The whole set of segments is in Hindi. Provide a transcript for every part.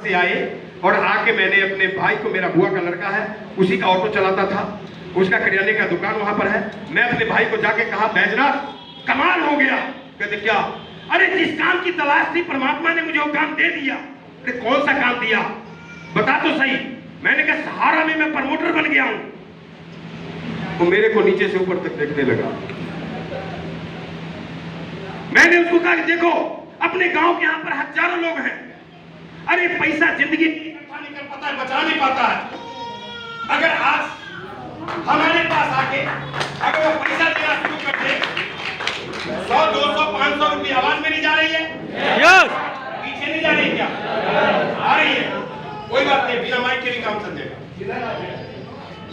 से आए और आके मैंने अपने भाई को, मेरा बुआ का लड़का है, उसी का ऑटो चलाता था, उसका किराने का दुकान वहां पर है। मैं अपने भाई को जाके कहा, बैजनाथ कमाल हो गया। कहते क्या? अरे जिस काम की तलाश थी परमात्मा ने मुझे वो काम दे दिया। अरे कौन सा काम दिया बता तो सही। मैंने कहा सहारा में मैं प्रमोटर बन गया हूं। वो मेरे को नीचे से ऊपर तक देखने लगा। मैंने उसको कहा देखो अपने गांव के यहां पर हजारों लोग हैं, अरे पैसा जिंदगी इकट्ठा नहीं कर पाता है, बचा नहीं पाता है। अगर आज हमारे पास आके अगर वो पैसा देना शुरू कर दे, 100, 200, 500 रुपये, आवाज मेरी जा रही है? पीछे नहीं जा रही क्या? आ रही है? कोई बात नहीं, बिना माइक के भी काम चल जाएगा।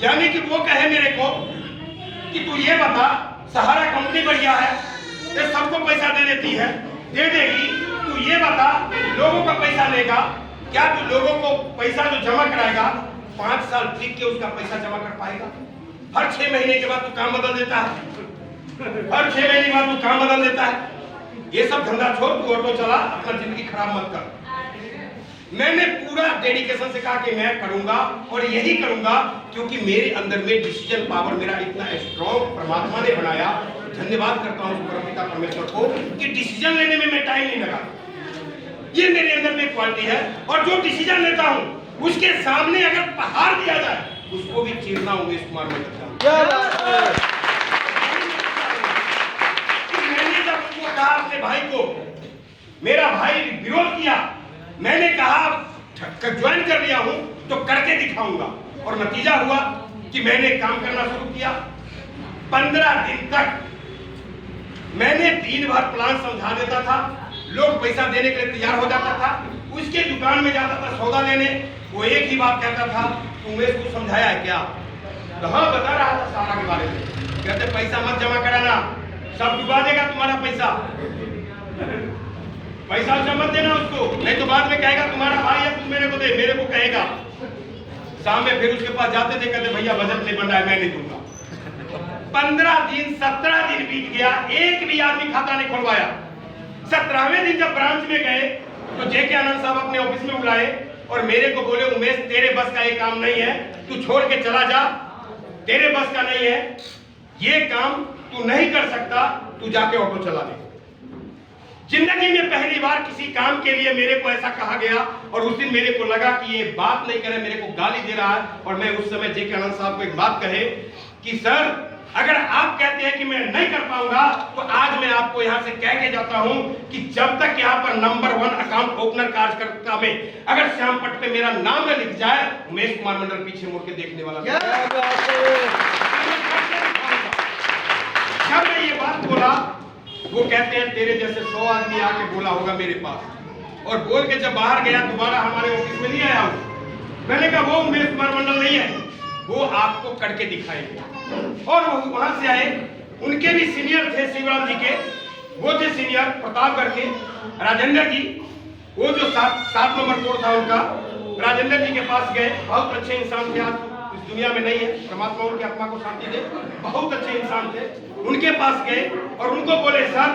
यानी कि वो कहे मेरे को कि तू ये बता, सहारा कंपनी बढ़िया है, ये सबको पैसा दे देती है, दे देगी, तू ये बता लोगों का पैसा लेगा क्या? तू लोगों को पैसा जो जमा कराएगा 5 साल टिक के उसका पैसा जमा कर पाएगा? हर 6 महीने के बाद तू काम बदल देता है, हर 6 महीने के बाद तू काम बदल देता है। ये सब धंधा छोड़, तू ऑटो चला, अपना जिंदगी खराब मत कर। मैंने पूरा डेडिकेशन से कहा कि मैं करूंगा और यही करूंगा, क्योंकि मेरे अंदर में डिसीजन पावर मेरा इतना स्ट्रॉन्ग परमात्मा ने बनाया। धन्यवाद करता हूं परमपिता परमेश्वर को कि डिसीजन लेने में मैं टाइम नहीं लगा। ये मेरे अंदर में क्वालिटी है, और जो डिसीजन लेता हूं उसके सामने अगर पहाड़ दिया जाए उसको भी चीरना उमेश कुमार में करता हूं। मैंने जब उनको कहा अपने भाई को, मेरा भाई विरोध किया, मैंने कहा ज्वाइन कर लिया हूं तो करके दिखाऊंगा, और नतीजा हुआ कि मैंने काम करना शुरू किया। 15 दिन तक मैंने दिन भर प्लान समझा देता था, लोग पैसा देने के लिए तैयार हो जाता था, उसके दुकान में जाता था सौदा लेने, वो एक ही बात कहता था, तुमने इसको समझाया है क्या? तो हाँ बता रहा था सारा के बारे में। कहते पैसा मत जमा कराना, सब डुबा देगा तुम्हारा पैसा, पैसा उसे मत देना उसको, नहीं तो बाद में कहेगा तुम्हारा भाई है, तुम मेरे को दे, मेरे को कहेगा। शाम में फिर उसके पास जाते थे, कहते भैया बजट नहीं बन रहा है, मैं नहीं दूंगा। 15 दिन 17 दिन बीत गया, एक भी आदमी खाता नहीं खुलवाया। 17वें दिन जब ब्रांच में गए तो जेके आनंद साहब अपने ऑफिस में बुलाए और मेरे को बोले, उमेश तेरे बस का ये काम नहीं है, तू छोड़ के चला जा, तेरे बस का नहीं है ये काम, तू नहीं कर सकता, तू जाके ऑटो चला ले। जिंदगी में पहली बार किसी काम के लिए मेरे को ऐसा कहा गया, और उस दिन मेरे को लगा कि ये बात नहीं करे, मेरे को गाली दे रहा है। और मैं उस समय जेके आनंद साहब को एक बात कहे कि सर अगर आप कहते हैं कि मैं नहीं कर पाऊंगा, तो आज मैं आपको यहां से कह के जाता हूं कि जब तक यहां पर नंबर 1 अकाउंट ओपनर कार्यकर्ता में अगर श्यामपट पे मेरा नाम न लिख जाए, उमेश कुमार मंडल पीछे मुड़ के देखने वाला नहीं। जब मैं ये बात बोला, वो कहते हैं तेरे जैसे 100 आदमी आके बोला होगा मेरे पास, और बोल के जब बाहर गया दोबारा हमारे ऑफिस में नहीं आया हूं। मैंने कहा वो उमेश कुमार मंडल नहीं है, वो आपको करके दिखाएंगे। और वो वहां से आए, उनके भी सीनियर थे शिवराम जी के, वो थे सीनियर प्रतापगढ़ के राजेंद्र जी, वो जो 7 नंबर कोड था उनका, राजेंद्र जी के पास गए। बहुत अच्छे इंसान थे, आज इस दुनिया में नहीं है, परमात्मा उनकी आत्मा को शांति दे, बहुत अच्छे इंसान थे। उनके पास गए और उनको बोले सर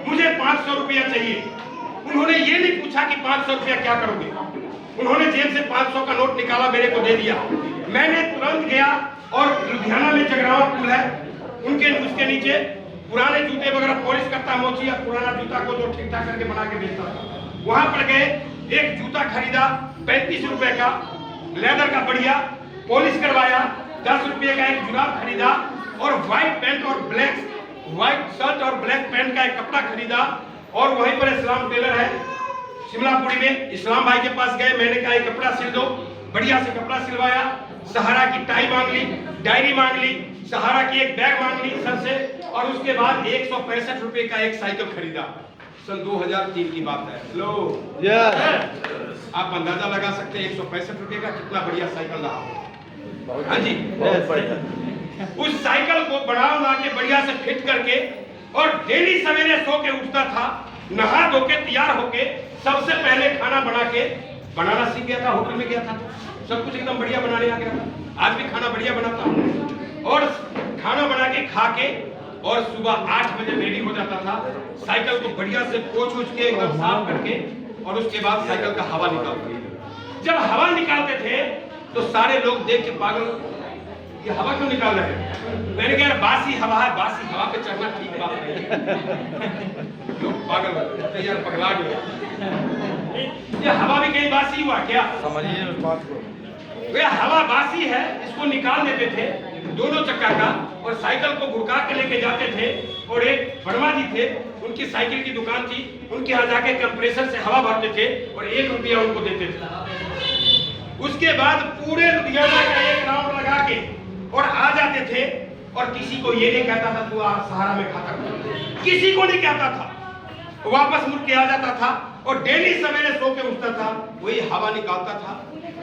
मुझे 500 रुपया चाहिए। उन्होंने ये नहीं पूछा कि 500 रुपया क्या करोगे, उन्होंने जेब से 500 का नोट निकाला, मेरे को दे दिया। मैंने तुरंत गया और लुधियाना में जगरावा पुल है, उनके उसके नीचे पुराने जूते वगैरह पॉलिश करता मोची, या पुराना जूता को जो ठीक ठाक करके बना के बेचता था, वहां पर गए, एक जूता खरीदा 35 रुपए का, लेदर का बढ़िया, पॉलिश करवाया। 10 रुपये का एक जुराब खरीदा, और व्हाइट पैंट और व्हाइट शर्ट और ब्लैक पैंट का एक कपड़ा खरीदा। और वहीं पर इस्लाम टेलर है शिमलापुरी में, इस्लाम भाई के पास गए, मैंने कहा एक कपड़ा सिल दो, बढ़िया से कपड़ा सिलवाया। सहारा की टाई मांग ली, डायरी मांग ली, सहारा की एक बैग मांग ली सर से, और उसके बाद 165 रुपए का एक साइकिल खरीदा। सन 2003 की बात है। लो आप अंदाजा लगा सकते हैं 165 रुपए का कितना बढ़िया साइकिल रहा। हाँ जी, उस साइकिल को बना के बढ़िया से फिट करके, और डेली सवेरे सो के उठता था, नहा धो के तैयार होके सबसे पहले खाना बनाना सीख गया था। होटल में गया था, सब कुछ एकदम बढ़िया बनाने आ गया था। आज भी खाना बढ़िया बनाता हूँ, और खाना बना के खा के और सुबह 8 बजे रेडी हो जाता था। साइकिल को बढ़िया से पोंछ के एकदम साफ करके, और उसके बाद साइकिल का हवा निकालता। जब हवा निकालते थे तो सारे लोग देख के पागल, ये हवा क्यों निकाल रहे हैं? मैंने कहा बासी हवा है, बासी हवा पे चढ़ना ठीक बात नहीं। लोग पागल यार, पगला गया। ये हवा भी कहीं बासी हुआ क्या? समझिए उस बात को। वे हवा बासी है, इसको निकाल देते थे दोनों चक्का का, और साइकिल को घुड़का के लेके जाते थे। और एक वर्मा जी थे, उनकी साइकिल की दुकान थी, उनके यहाँ जाके कंप्रेसर से हवा भरते थे और 1 रुपया उनको देते थे। उसके बाद पूरे लुधियाना का एक राउंड लगा के और आ जाते थे, और किसी को ये नहीं कहता था तू सहारा में खाता था, किसी को नहीं कहता था। वापस मुड़ के आ जाता था और डेली सवेरे सो के उठता था, वही हवा निकालता था,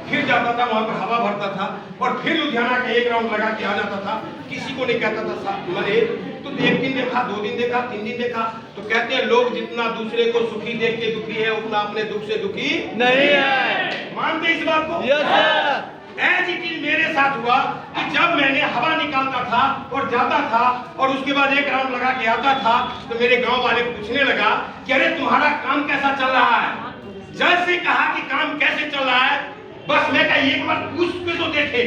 फिर जाता था वहां पर हवा भरता था, और फिर लुधियाना का एक राउंड लगा के आ जाता था। किसी को नहीं कहता था मरे तो 1 दिन देखा, 2 दिन देखा, 3 दिन देखा। तो कहते हैं लोग जितना दूसरे को सुखी देख के दुखी है, उतना अपने दुख से दुखी नहीं है। मानते इस बात को? Yes sir. ऐसी चीज मेरे साथ हुआ कि जब मैंने हवा निकालता था और जाता था और उसके बाद एक राउंड लगा के आता था, तो मेरे गांव वाले पूछने लगा कि अरे तुम्हारा काम कैसा चल रहा है? जैसे कहा कि काम कैसे चल रहा है, बस मैं कहा एक बार पूछ के तो देखे।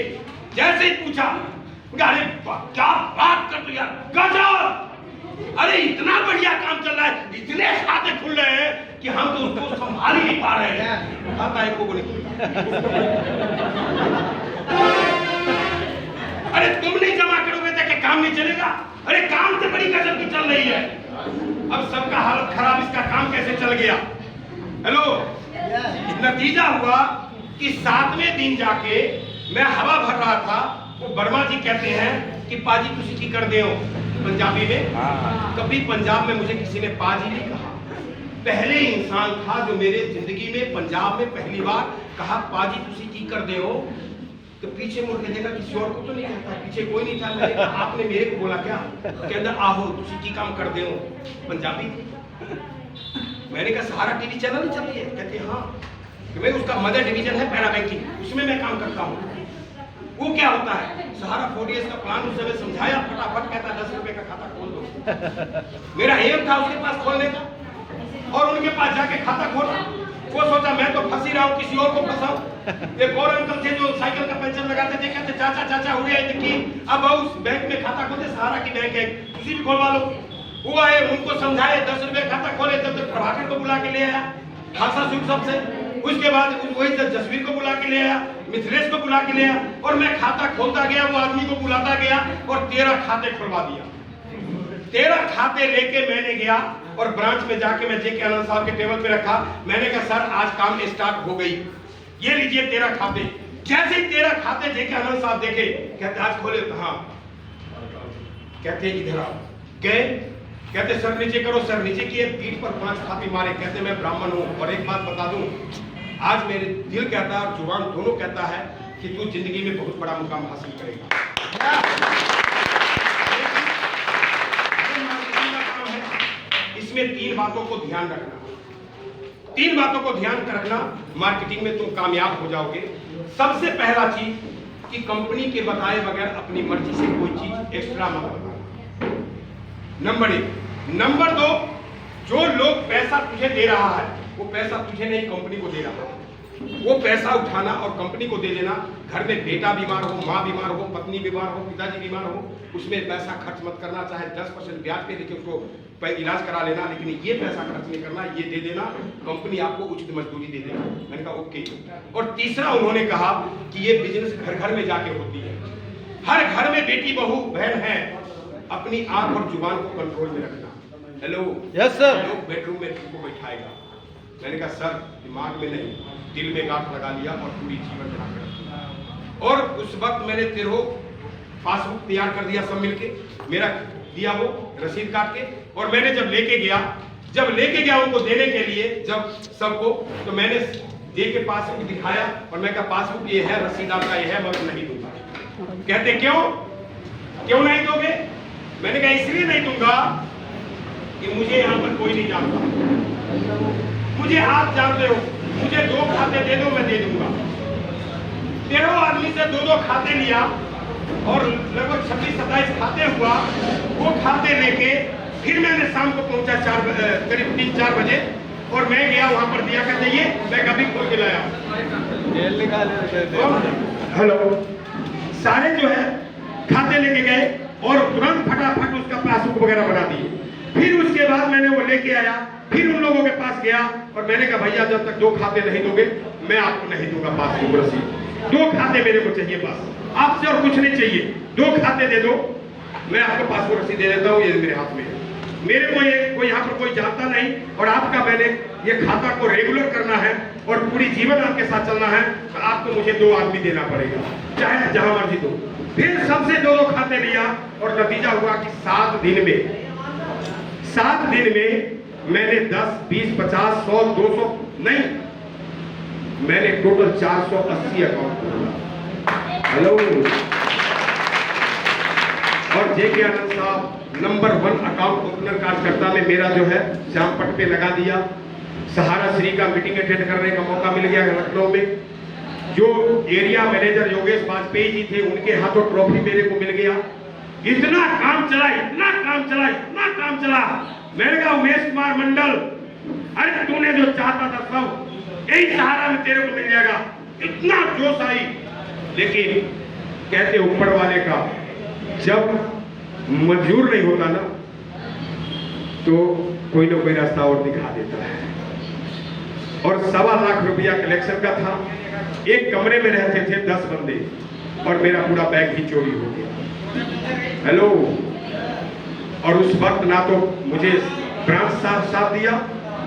जैसे ही पूछा, अरे क्या बात कर तू यार, गजब! अरे इतना बढ़िया काम चल रहा है, इतने खाते खुल रहे हैं कि हम तो उसको संभाल ही नहीं पा रहे हैं। खाता है को बोले अरे तुम नहीं जमा करोगे तो क्या काम नहीं चलेगा? अरे काम तो बड़ी गजब की चल रही है। अब सबका हालत खराब, इसका काम कैसे चल गया? हेलो, नतीजा हुआ कि 7वें दिन जाके मैं हवा भर रहा था, वो वर्मा जी कहते हैं कि पाजी तुसी की कर दे हो पंजाबी में। कभी पंजाब में मुझे किसी ने पाजी नहीं कहा। पहले इंसान था जो मेरे जिंदगी में पंजाब में पहली बार कहा पाजी तुसी की कर दे हो। तो पीछे मुड़ के देखा, किसी और को तो नहीं कहता, पीछे कोई नहीं था। मैंने कहा आपने मेरे को बोला क्या? कहता आहो तुसी की काम कर दे हो पंजाबी। मैंने कहा सहारा टीवी चैनल नहीं चलती है? कहते हाँ। कि भाई उसका मदर डिवीजन है पैरा बैंकिंग, उसमें मैं काम करता हूँ। वो क्या होता है? सहारा 4 इयर्स का प्लान उस समय समझाया, फटाफट कहता 10 रुपए का खाता खोल दो। मेरा एम था उसके पास खोलने का, और उनके पास जाके खाता खोला। वो सोचा मैं तो फंसी रहा हूँ, किसी और को फंसाऊं। एक और अंकल थे जो साइकिल का पंचर लगाते थे, कहते चाचा चाचा हुए देखिए अब उस बैंक में खाता खोलते, सहारा की बैंक है, किसी भी खोलवा लो। वो आए, उनको समझाए, 10 रुपए खाता खोले। तब तक प्रभाकर को बुला के ले आया, खालसा सुख सबसे। उसके बाद वही जसवीर को बुला के ले आया, मिथिलेश को बुला के ले आया, और मैं खाता खोलता गया, वो आदमी को बुलाता गया, और 13 खाते खुलवा दिया। 13 खाते लेके मैंने गया और ब्रांच में जाके मैं जेके आनंद साहब के टेबल पे रखा। मैंने कहा सर आज काम स्टार्ट हो गई, ये लीजिए 13 खाते। जैसे ही 13 खाते जेके आनंद साहब देखे, कहते आज खोले? हाँ। कहते इधर आओ। गए, कहते सर नीचे करो। सर नीचे किए, पीठ पर 5 थापी मारे। कहते मैं ब्राह्मण हूँ, और एक बात बता दूं, आज मेरे दिल कहता है और जुबान दोनों कहता है कि तू जिंदगी में बहुत बड़ा मुकाम हासिल करेगा। इसमें 3 बातों को ध्यान रखना। 3 बातों को ध्यान रखना, मार्केटिंग में तुम कामयाब हो जाओगे। सबसे पहला चीज कि कंपनी के बताए बगैर अपनी मर्जी से कोई चीज एक्स्ट्रा मत बताना, नंबर 1। नंबर 2, जो लोग पैसा तुझे दे रहा है वो पैसा तुझे नहीं कंपनी को दे रहा है। वो पैसा उठाना और कंपनी को दे देना। घर में बेटा बीमार हो, माँ बीमार हो, पत्नी बीमार हो, पिताजी बीमार हो, उसमें पैसा खर्च मत करना। चाहे 10% ब्याज पे लेके उसको इलाज करा लेना, लेकिन ये पैसा खर्च नहीं करना, ये दे देना, कंपनी आपको उचित मजदूरी दे देगा। मैंने कहा ओके। और तीसरा उन्होंने कहा कि ये बिजनेस घर घर में जाके होती है, हर घर में बेटी बहू बहन है, अपनी आंख और जुबान को कंट्रोल में रखना। Hello, yes sir. लोग बेडरूम में तुमको बैठाएगा। मैंने कहा सर दिमाग में नहीं, दिल में गांठ लगा लिया और पूरी जीवन बना कर रखा। और उस वक्त मैंने 13 पासबुक तैयार कर दिया, सब मिलके मेरा दिया वो रसीद काट के। और मैंने जब लेके गया उनको देने के लिए, जब सबको, तो मैंने दे के पासबुक दिखाया और मैं कहा पासबुक ये है, रसीद आपका ये है, मगर नहीं दूंगा। कहते क्यों नहीं दोगे? मैंने कहा इसलिए नहीं दूंगा कि मुझे यहाँ पर कोई नहीं जानता, मुझे आप जानते हो। मुझे 2 खाते दे दो, मैं दे दूंगा। 13 आदमी से 2-2 खाते लिया और लगभग 26-27 खाते हुआ। वो खाते लेके फिर मैंने शाम को पहुंचा करीब 3-4 बजे, और मैं गया वहां पर दिया। कहते ये मैं कभी खोल के लाया। हेलो, सारे जो है खाते लेके गए और तुरंत फटाफट उसका पासबुक वगैरह बना दिए। फिर उसके बाद मैंने वो लेके आया, फिर उन लोगों के पास गया और मैंने कहा भैया जब तक 2 खाते नहीं दोगे मैं आपको नहीं दूंगा पासबुक रसीद। 2 खाते मेरे को चाहिए बस, आपसे और कुछ नहीं चाहिए। 2 खाते दे दो, मैं आपको पासबुक रसीद दे देता हूँ, ये मेरे हाथ में है। मेरे को ये कोई यहाँ पर कोई जानता नहीं और आपका मैंने ये खाता को रेगुलर करना है और पूरी जीवन आपके साथ चलना है तो आपको मुझे 2 आदमी देना पड़ेगा, चाहे जहां मर्जी दो। फिर सबसे 2 खाते लिया और नतीजा हुआ कि 7 दिन में मैंने 10, 20, 50, 100, 200 नहीं, मैंने टोटल 480 अकाउंट खोला। हेलो, और जेके आनंद साहब नंबर 1 अकाउंट ओपनर कार्यकर्ता में मेरा जो है श्यामपट पे लगा दिया। सहारा श्री का मीटिंग अटेंड करने का मौका मिल गया लखनऊ में। जो एरिया मैनेजर योगेश वाजपेयी जी थे उनके हाथों ट्रॉफी मेरे को मिल गया। इतना काम चला, इतना काम चला, इतना काम चला। मैंने कहा उमेश कुमार मंडल, अरे तूने जो चाहता था सब यही सहारा में तेरे को मिल जाएगा। इतना जोश आई, लेकिन कहते ऊपर वाले का जब मंजूर नहीं होता ना तो कोई ना कोई रास्ता और दिखा देता है। और 1.25 लाख रुपया कलेक्शन का था। एक कमरे में रहते थे 10 बंदे और मेरा पूरा बैग ही चोरी हो गया। हेलो, और उस वक्त ना तो मुझे ब्रांच साथ दिया,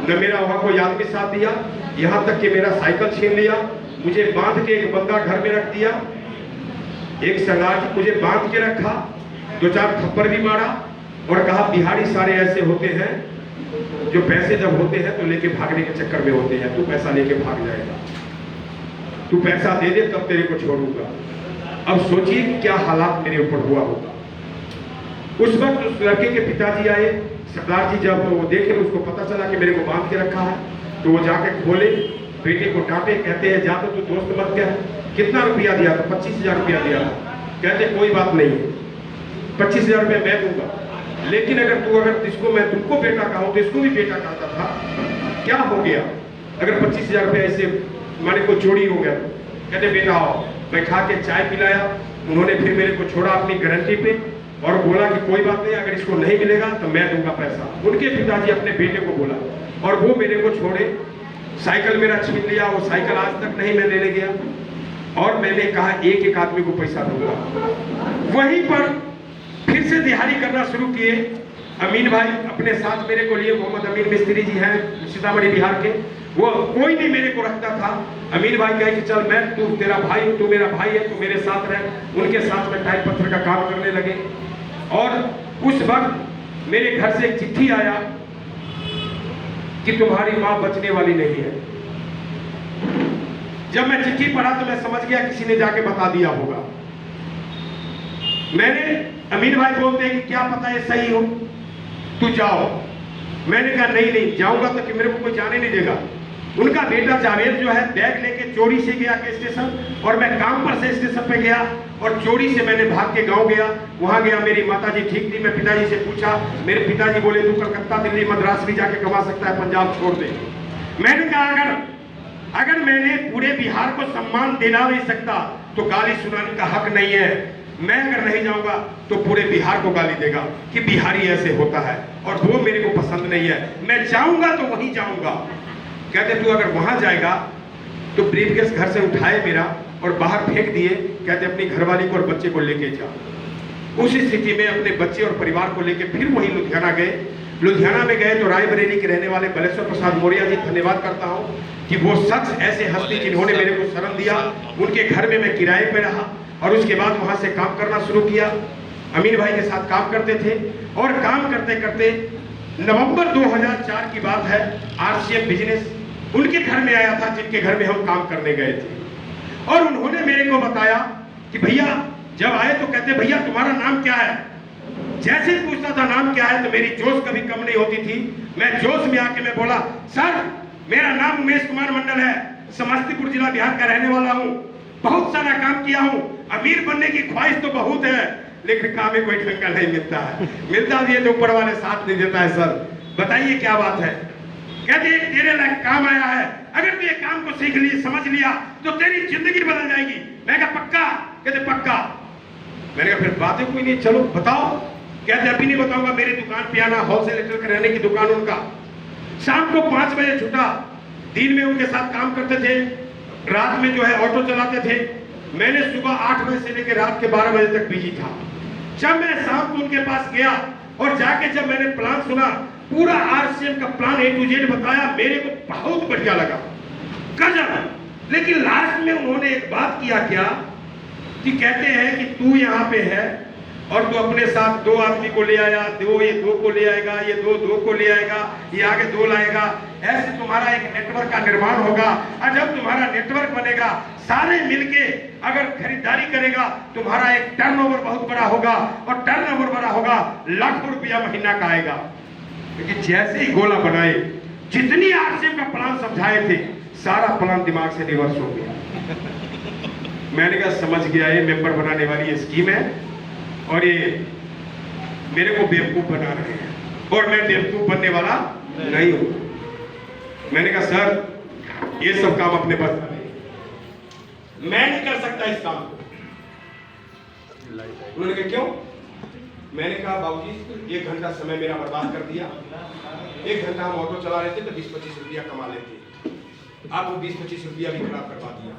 न मेरा वहां कोई आदमी साथ दिया, यहां तक कि मेरा साइकिल छीन लिया, मुझे बांध के एक बंदा घर में रख दिया, एक सरदार जी मुझे बांध के रखा, 2-4 थप्पड़ भी मारा और कहा बिहारी सारे ऐसे होते हैं जो पैसे जब होते हैं तो लेके भागने के चक्कर में होते हैं। तू पैसा लेके भाग जाएगा, तू पैसा दे दे तब तेरे को छोड़ूंगा। अब सोचिए क्या हालात मेरे ऊपर हुआ होगा। उस वक्त उस लड़के के पिताजी आए, सरदार जी जब वो देखे उसको पता चला कि मेरे को बांध के रखा है तो वो जाके खोले, बेटे को डांटे, कहते हैं जा तो तू दोस्त मत कह। कितना रुपया दिया था? 25,000 रुपया दिया था। कहते कोई बात नहीं, 25,000 रुपया मैं दूंगा, लेकिन अगर इसको मैं तुमको बेटा कहूँ तो इसको भी बेटा कहता था, क्या हो गया अगर 25,000 रुपया ऐसे माने को चोरी हो गया? कहते बेटा आओ, बैठा के चाय पिलाया। उन्होंने फिर मेरे को छोड़ा अपनी गारंटी पे और बोला कि कोई बात नहीं, अगर इसको नहीं मिलेगा तो मैं दूंगा पैसा। उनके पिताजी अपने बेटे को बोला और वो मेरे को छोड़े। साइकिल मेरा छीन लिया, वो साइकिल आज तक नहीं मैं लेने गया और मैंने कहा एक आदमी को पैसा दूंगा। वहीं पर फिर से दिहाड़ी करना शुरू किए। अमीन भाई अपने साथ मेरे को लिए, मोहम्मद अमीन मिस्त्री जी हैं सीतामढ़ी बिहार के, वो कोई नहीं मेरे को रखता था। अमीन भाई कहे कि चल मैं, तू तेरा भाई हूँ, तू मेरा भाई है, तू मेरे साथ रह। उनके साथ में टाइप पत्थर का काम करने लगे और उस वक्त मेरे घर से एक चिट्ठी आया कि तुम्हारी मां बचने वाली नहीं है। जब मैं चिट्ठी पढ़ा तो मैं समझ गया किसी ने जाके बता दिया होगा। मैंने, अमीन भाई बोलते हैं कि क्या पता है सही हो, तू जाओ। मैंने कहा नहीं जाऊंगा तो कि मेरे को कोई जाने नहीं देगा। उनका बेटा जावेद जो है बैग लेके चोरी से गया के स्टेशन और मैं काम पर से स्टेशन पे गया और चोरी से मैंने भाग के गांव गया। वहां गया, मेरी माताजी ठीक थी। मैं पिताजी से पूछा, मेरे पिताजी बोले तू कलकत्ता, दिल्ली, मद्रास भी जाके कमा सकता है, पंजाब छोड़ दे। मैंने कहा अगर मैंने पूरे बिहार को सम्मान दिला नहीं सकता तो गाली सुनाने का हक नहीं है। मैं अगर नहीं जाऊंगा तो पूरे बिहार को गाली देगा कि बिहारी ऐसे होता है और वो मेरे को पसंद नहीं है। मैं जाऊंगा तो वहीं जाऊंगा। कहते तू अगर वहां जाएगा तो ब्रीफकेस घर से उठाए मेरा और बाहर फेंक दिए। कहते अपनी घरवाली को और बच्चे को लेके जा। उस स्थिति में अपने बच्चे और परिवार को लेके फिर वहीं लुधियाना गए। लुधियाना में गए तो रायबरेली के रहने वाले बलेश्वर प्रसाद मौर्य जी, धन्यवाद करता हूँ कि वो शख्स ऐसे हस्ती जिन्होंने मेरे को शरण दिया। उनके घर में मैं किराए पे रहा और उसके बाद वहां से काम करना शुरू किया। अमीन भाई के साथ काम करते थे और काम करते करते नवंबर 2004 की बात है, आरसीएम बिजनेस उनके घर में आया था जिनके घर में हम काम करने गए थे। और उन्होंने मेरे को बताया कि भैया, जब आए तो कहते भैया तुम्हारा नाम क्या है। जैसे ही पूछता था नाम क्या है तो मेरी जोश कभी कम नहीं होती थी। मैं जोश में आके मैं बोला, सर मेरा नाम उमेश कुमार मंडल है, समस्तीपुर जिला बिहार का रहने वाला हूँ, बहुत सारा काम किया हूँ, अमीर बनने की ख्वाहिश तो बहुत है लेकिन काम में कोई ढंग का नहीं मिलता है। मिलता भी है तो ऊपर वाले साथ नहीं देता है। सर बताइए क्या बात है। कहते तेरे लायक काम आया है, अगर तू ये काम को सीख लिया, समझ लिया तो तेरी जिंदगी बदल जाएगी। मैं कहा पक्का? कहते पक्का। मैंने कहा फिर बातें कोई नहीं, चलो बताओ। कहते अभी नहीं बताऊंगा, मेरी दुकान पे आना, होलसेल किराने की दुकान उनका, शाम को 5 बजे छुटा, दिन में उनके साथ काम करते थे, रात में जो है ऑटो चलाते थे। मैंने सुबह 8 बजे से लेकर रात के 12 बजे तक बिजी था। जब मैं शाम को उनके पास गया और जाके जब मैंने प्लान सुना, पूरा आरसीएम का प्लान A to Z बताया, मेरे को बहुत बढ़िया लगा, गजब। लेकिन लास्ट में उन्होंने एक बात किया क्या कि कहते हैं कि तू यहाँ पे है और तू अपने साथ 2 आदमी को ले आया, ये 2 को ले आएगा, ये 2 को ले आएगा, ये आगे 2 लाएगा, ऐसे तुम्हारा एक नेटवर्क का निर्माण होगा। और जब तुम्हारा नेटवर्क बनेगा, सारे मिलके अगर खरीदारी करेगा, तुम्हारा एक टर्नओवर बहुत बड़ा होगा, और टर्नओवर बड़ा होगा, लाखों रुपया महीना का आएगा। लेकिन जैसे ही गोला बनाए, जितनी आरसीएम का प्लान समझाए थे, सारा प्लान दिमाग से रिवर्स हो गया। मैंने कहा समझ गया, ये मेंबर बनाने वाली ये स्कीम है और ये मेरे को बेवकूफ बना रहे हैं, और मैं बेवकूफ बनने वाला नहीं हूं। मैंने कहा सर ये सब काम अपने पास मैं नहीं कर सकता इस काम को। उन्होंने कहा क्यों? मैंने कहा बाबूजी 1 घंटा समय मेरा बर्बाद कर दिया। 1 घंटा हम ऑटो चला रहे थे तो 20-25 रुपया कमा लेते, आप वो 20-25 रुपया भी खराब करवा दिया।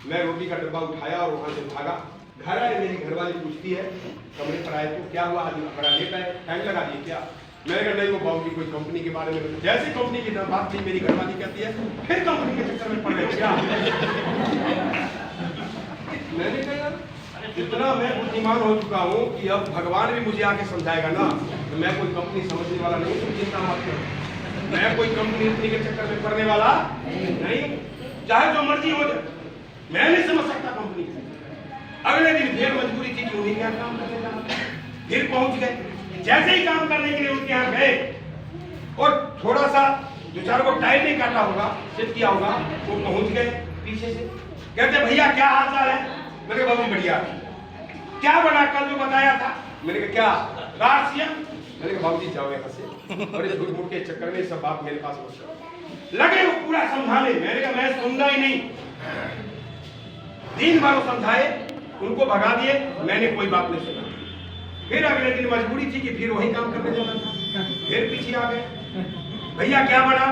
मैं रोटी का डब्बा उठाया और वहां से भागा। घर आए, मेरी घरवाली पूछती है कमरे पर आए तो क्या हुआ, आज बड़ा लेट आए, टाइम लगा दिए क्या? मैंने कहा नहीं, वो बाबूजी कोई कंपनी के बारे में, जैसे कंपनी की बात थी मेरी घरवाली कहती है फिर कंपनी के चक्कर में पड़ गए क्या? मैंने कहा यार इतना मैं बुद्धिमान हो चुका हूँ कि अब भगवान भी मुझे आके समझाएगा ना, तो मैं कोई कंपनी समझने वाला नहीं हूँ, चिंता मत करो, मैं कोई कंपनी के चक्कर में पड़ने वाला नहीं, चाहे जो मर्जी हो जाए, मैं नहीं समझ सकता कंपनी। अगले दिन फिर मजबूरी थी कि उन्हीं के यहाँ काम करने जाना, फिर पहुंच गए। जैसे ही काम करने के लिए उनके यहाँ गए और थोड़ा सा 2-4 को टाइम नहीं काटा होगा, सेट किया होगा, वो पहुंच गए पीछे से। कहते भैया क्या हाल चाल है? मैंने कहा बहुत बढ़िया। क्या बना कल जो बताया था? मैंने कहा क्या? आरसीएम। मैंने कहा बाबूजी जाओ यहाँ से, और झूठ मूठ के चक्कर में सब बात मेरे पास मत लगे। वो पूरा समझाने, मैंने कहा मैं सुनना ही नहीं। दिन भर वो समझाए, उनको भगा दिए, मैंने कोई बात नहीं सुना। फिर अगले दिन मजबूरी थी कि फिर वही काम करने जाना था, फिर पीछे आ गए। भैया क्या बना?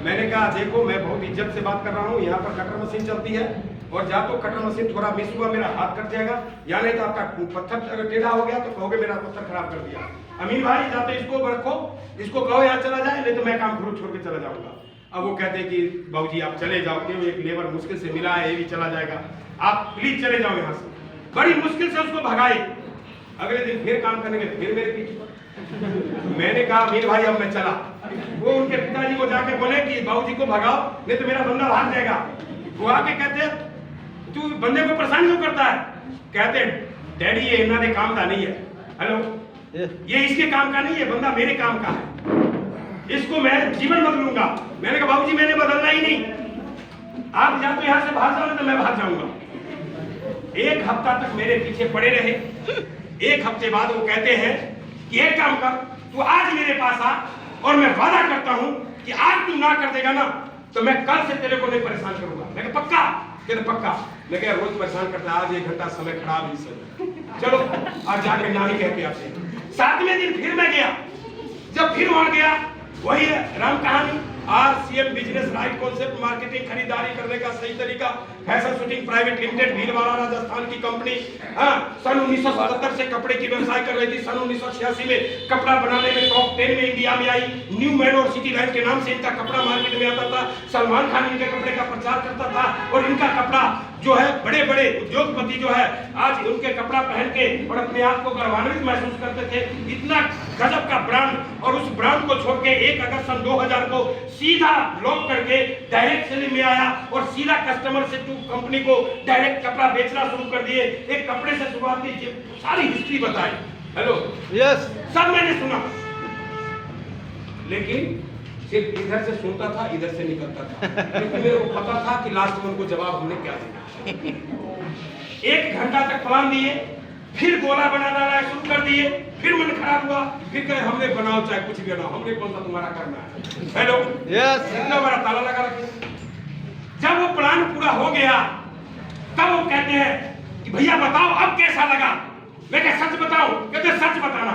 मैंने कहा देखो मैं बहुत इज्जत से बात कर रहा हूँ, यहाँ पर कटर मशीन चलती है, और जा तो कटर मशीन थोड़ा मिस हुआ, मेरा हाथ कट जाएगा, या नहीं तो आपका पत्थर अगर टेढ़ा हो गया तो कहोगे मेरा पत्थर खराब कर दिया। अमीन भाई जाते इसको रखो, इसको कहो यहाँ चला जाए, नहीं तो मैं काम छोड़ के चला जाऊंगा। अब वो कहते हैं कि बाबूजी आप चले जाओ, क्यों एक लेबर मुश्किल से मिला है, ये भी चला जाएगा, आप प्लीज चले जाओ यहाँ से। बड़ी मुश्किल से उसको भगाए। अगले दिन फिर काम करने में फिर मेरे पीछे। मैंने कहा अमीर भाई अब मैं चला। वो उनके पिताजी को जाके बोले कि बाबूजी को भगाओ, नहीं तो मेरा बंदा भाग जाएगा। वो आके कहते तू बंदे को परेशान क्यों करता है? कहते डैडी ये इन्ना दे काम का नहीं है। हेलो, ये इसके काम का नहीं है, बंदा मेरे काम का है, इसको मैं जीवन बदलूंगा। मैंने कहा बाबूजी मैंने बदलना ही नहीं, आप या तो यहाँ से भाग जाओ, तो मैं भाग जाऊंगा। 1 हफ्ता तक मेरे पीछे पड़े रहे। 1 हफ्ते बाद वो कहते हैं कि एक काम कर, तू आज मेरे पास आ, और मैं वादा करता हूं कि आज तू ना कर देगा ना तो मैं कल से तेरे को नहीं परेशान करूंगा। मैं कहा पक्का? कहते पक्का। मैं कहा रोज परेशान करता, आज 1 घंटा समय खराब ही सही, चलो आज जाके ना ही कहते आपसे। 7वें दिन फिर मैं गया। जब फिर वहां गया, वही है राम कहानी, RCM business right concept marketing, खरीदारी करने का सही तरीका, fashion shooting private limited, Bhilwara Rajasthan की कंपनी। सन 1977 से कपड़े की व्यवसाय कर रही थी। सन 1986 में कपड़ा बनाने में टॉप 10 में इंडिया में आई। न्यू मैन और सिटी लाइफ के नाम से इनका कपड़ा मार्केट में आता था। सलमान खान इनके कपड़े का प्रचार करता था, और इनका कपड़ा जो है बड़े बड़े उद्योगपति जो है आज उनके कपड़ा पहन के और अपने आप को गौरवान्वित महसूस करते थे। इतना गजब का ब्रांड, और उस ब्रांड को छोड़ के 1 अगस्त सन 2000 को सीधा लॉक करके डायरेक्ट सेलिंग में आया, और सीधा कस्टमर से कंपनी को डायरेक्ट कपड़ा बेचना शुरू कर दिए। एक कपड़े से शुरुआत की, सारी हिस्ट्री बताई। हेलो यस, सब मैंने सुना, लेकिन सिर्फ इधर से सुनता था, इधर से निकलता था, क्योंकि मेरे को पता था कि लास्ट में उनको जवाब हमने क्या देना। 1 घंटा तक प्लान दिए, फिर गोला बना डाला शुरू कर दिए, फिर मन खराब हुआ, फिर कहे हमने बनाओ चाहे कुछ भी बनाओ, हमने कौन सा तुम्हारा करना है। हेलो यस, इतना बड़ा ताला लगा रखे। जब वो प्लान पूरा हो गया तब वो कहते हैं कि भैया बताओ अब कैसा लगा। मैं क्या सच बताऊं? कहते सच बताना।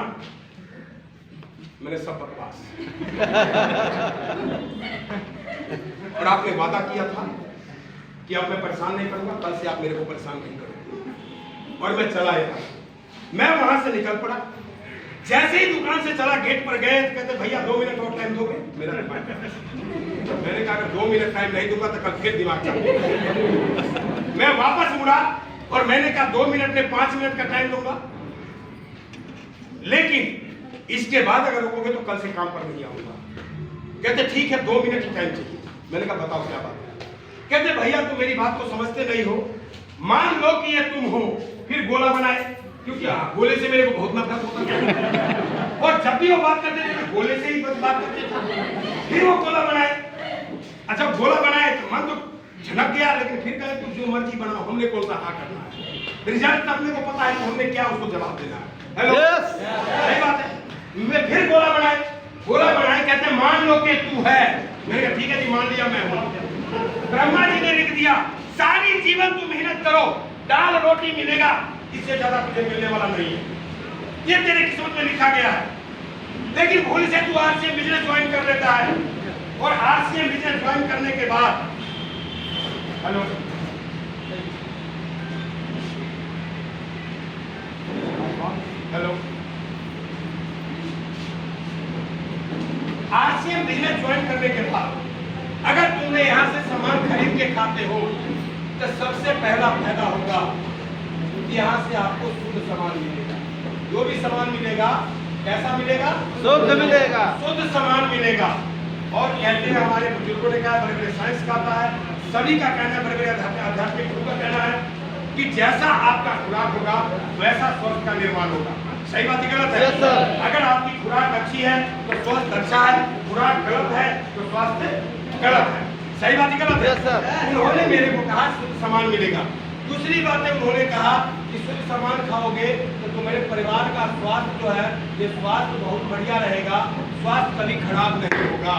मैंने सब बकवास और आपने वादा किया था कि अब मैं परेशान नहीं करूंगा, कल से आप मेरे को परेशान नहीं करोगे। और मैं चला आया, मैं वहां से निकल पड़ा। जैसे ही दुकान से चला, गेट पर गए, कहते भैया 2 मिनट और टाइम दोगे? मेरा मैंने कहा अगर 2 मिनट टाइम नहीं दूंगा तो कल फिर दिमाग चल। मैं वापस मुड़ा और मैंने कहा 2 मिनट में 5 मिनट का टाइम दूंगा, लेकिन इसके बाद अगर रुकोगे तो कल से काम पर नहीं आऊंगा। कहते ठीक है 2 मिनट ही टाइम चाहिए। मैंने कहा बताओ क्या बात है? कहते भैया तुम मेरी बात को समझते नहीं हो। मान लो कि ये तुम हो, फिर गोला बनाए, क्योंकि गोले से मेरे को बहुत नफरत होता था और जब भी वो बात करते थे तो गोले से ही बात करते थे। फिर वो गोला बनाए। अच्छा गोला बनाए तो मन तो झनक गया, लेकिन फिर कहे तुम जो मर्जी बनाओ, हमने कौन सा हाँ करना है। रिजल्ट अपने को पता है तो हमने क्या उसको जवाब देना है। हेलो सही बात है। मैं फिर गोला बनाए, कहते मान लो कि तू है। मैंने कहा ठीक है जी मान लिया मैं हूं। ब्रह्मा जी ने लिख दिया सारी जीवन तू मेहनत करो, दाल रोटी मिलेगा, इससे ज्यादा तुझे मिलने वाला नहीं है, ये तेरे किस्मत में लिखा गया है। लेकिन भूल से तू आरसीएम बिजनेस ज्वाइन कर लेता है और आरसीएम बिजनेस ज्वाइन करने के बाद hello hello RCM business join करने के बाद अगर तुमने यहां से सामान खरीद के खाते हो तो सबसे पहला फायदा होगा कि यहां से आपको शुद्ध सामान मिलेगा। जो भी सामान मिलेगा कैसा मिलेगा? शुद्ध मिलेगा, शुद्ध सामान मिलेगा। और कहते हैं हमारे बुजुर्गों ने कहा, बड़े बड़े साइंस का आता है, सभी का कहना है, बड़े बड़े आध्यात्मिक गुरु का कहना है कि जैसा आपका खुराक होगा वैसा स्वस्थ का निर्माण होगा। सही बात गलत है? yes, अगर आपकी खुराक अच्छी है तो स्वास्थ्य अच्छा है, खुराक गलत है तो स्वास्थ्य गलत है। सही बात गलत है? yes, उन्होंने मेरे को कहा शुद्ध सामान मिलेगा। दूसरी बात है उन्होंने कहा कि शुद्ध सामान खाओगे तो तुम्हारे परिवार का स्वास्थ्य जो है ये स्वास्थ्य बहुत बढ़िया रहेगा, स्वास्थ्य कभी खराब नहीं होगा।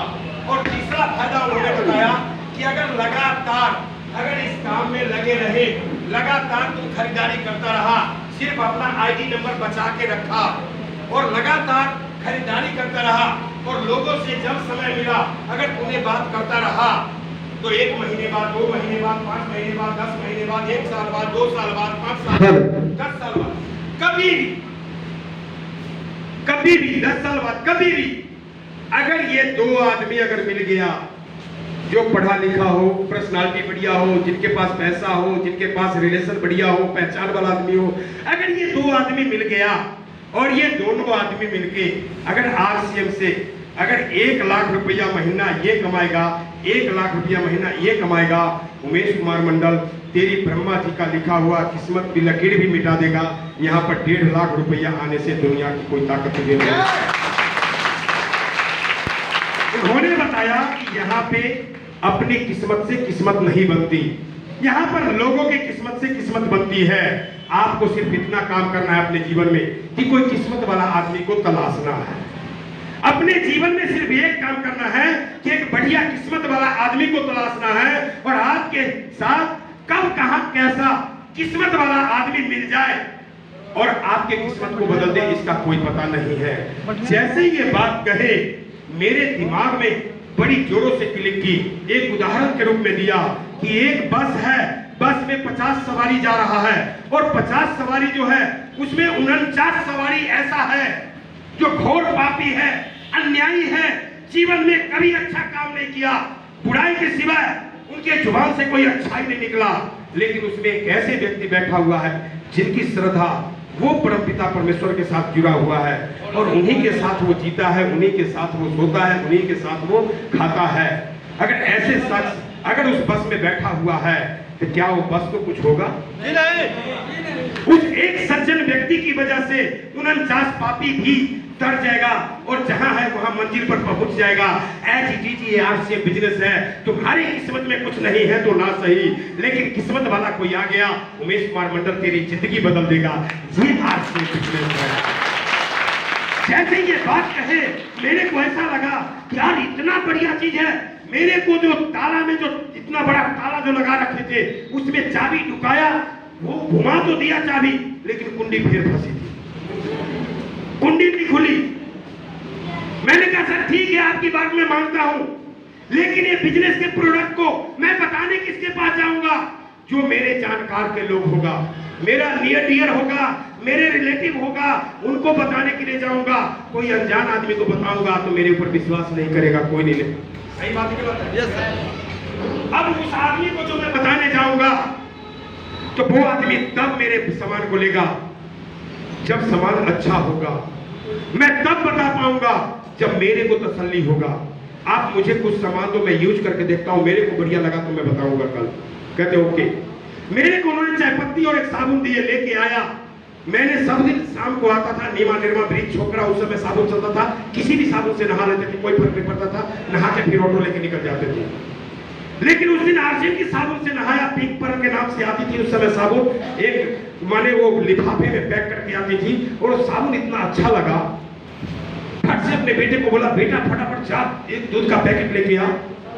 और तीसरा फायदा उन्होंने बताया कि अगर लगातार इस काम में लगे रहे, लगातार तुम खरीदारी करता रहा, सिर्फ अपना आईडी नंबर बचा के रखा और लगातार खरीदारी करता रहा और लोगों से जब समय मिला अगर तुम्हें बात करता रहा तो 1 महीने बाद, 2 महीने बाद, 5 महीने बाद, 10 महीने बाद, 1 साल बाद, 2 साल बाद, 5 साल बाद, 10 साल बाद, कभी भी 10 साल बाद कभी भी अगर ये 2 आदमी अगर मिल गया जो पढ़ा लिखा हो, पर्सनालिटी बढ़िया हो, जिनके पास पैसा हो, जिनके पास रिलेशन बढ़िया हो, पहचान वाला आदमी हो, अगर ये 2 आदमी मिल गया और ये दोनों आदमी मिलके अगर आरसीएम से अगर 1 लाख रुपया महीना ये कमाएगा, 1 लाख रुपया महीना ये कमाएगा, उमेश कुमार मंडल तेरी ब्रह्मा जी का लिखा हुआ किस्मत की लकीर भी मिटा देगा। यहाँ पर 1.5 लाख रुपया आने से दुनिया की कोई ताकत तुझे नहीं। उन्होंने बताया कि यहाँ पे अपनी किस्मत से किस्मत नहीं बनती, यहाँ पर लोगों की किस्मत से किस्मत बनती है। आपको सिर्फ इतना काम करना है अपने जीवन में कि कोई किस्मत वाला आदमी को तलाशना है। अपने जीवन में सिर्फ एक काम करना है कि एक बढ़िया किस्मत वाला आदमी को तलाशना है और आपके साथ कब कहां कैसा किस्मत वाला आदमी मिल जाए और आपके किस्मत को बदल दे इसका कोई पता नहीं है। जैसे ये बात कहे मेरे दिमाग में बड़ी जोरों से क्लिक की। एक उदाहरण के रूप में दिया कि एक बस है, बस में 50 सवारी जा रहा है और 50 सवारी जो है उसमें 49 सवारी ऐसा है जो घोर पापी है, अन्यायी है, जीवन में कभी अच्छा काम नहीं किया, बुराई के सिवाय उनके जुबान से कोई अच्छा ही नहीं निकला। लेकिन उसमें एक ऐसे व्यक्ति बैठा हुआ है जिनकी श्रद्धा वो परमपिता परमेश्वर के साथ जुड़ा हुआ है और उन्हीं के साथ वो जीता है, उन्हीं के साथ वो सोता है, उन्हीं के साथ वो खाता है। अगर ऐसे शख्स अगर उस बस में बैठा हुआ है तो क्या वो बस को कुछ होगा? उस एक सज्जन व्यक्ति की वजह से 49 पापी भी तर जाएगा और जहां है वहां मंजिल पर पहुंच जाएगा। एचटीटी आरसीएम बिजनेस है, तुम्हारी किस्मत में कुछ नहीं है तो ना सही, लेकिन किस्मत वाला कोई आ गया, उमेश कुमार मंडल तेरी जिंदगी बदल देगा। ये आरसीएम बिजनेस है। जैसे ये बात कहे मेरे को ऐसा लगा कि यार इतना बढ़िया चीज है। मेरे को जो ताला में जो इतना बड़ा ताला जो लगा रखे थे उसमें चाबी ढुकाया, वो घुमा तो दिया चाबी, लेकिन कुंडी फिर फंसी थी, कुंडी नहीं खुली। मैंने कहा सर ठीक है आपकी बात मैं मानता हूं, लेकिन ये बिजनेस के प्रोडक्ट को मैं बताने किसके पास जाऊंगा? जो मेरे जानकार के लोग होगा, मेरा नियर डियर होगा, मेरे रिलेटिव होगा, उनको बताने के लिए जाऊंगा। कोई अनजान आदमी को बताऊंगा तो मेरे ऊपर विश्वास नहीं करेगा, कोई नहीं लेगा। सही बात है? Yes sir. अब उस आदमी को जो मैं बताने जाऊंगा तो वो आदमी तब मेरे सामान को लेगा जब सामान अच्छा होगा। मैं तब बता पाऊंगा जब मेरे को तसल्ली होगा। आप मुझे कुछ सामान दो, मैं यूज करके देखता हूं, मेरे को बढ़िया लगा तो मैं बताऊंगा कल। कहते ओके। मेरे को उन्होंने चाय पत्ती और एक साबुन दिए, लेके आया। मैंने सब दिन शाम को आता था, नीमा निर्मा ब्रिज छोकरा, उस समय साबुन चलता था, किसी भी साबुन से नहा लेते थे, कोई फर्क नहीं पड़ता था, नहा के फिर ऑटो लेके निकल जाते थे। लेकिन उस दिन आरसीएम की साबुन से नहाया, पिंक पर के नाम से आती थी उस समय साबुन, एक माने वो लिफाफे में पैक करके आती थी, और साबुन इतना अच्छा लगा। फट से अपने बेटे को बोला, बेटा फटाफट जा एक दूध का पैकेट लेके आ।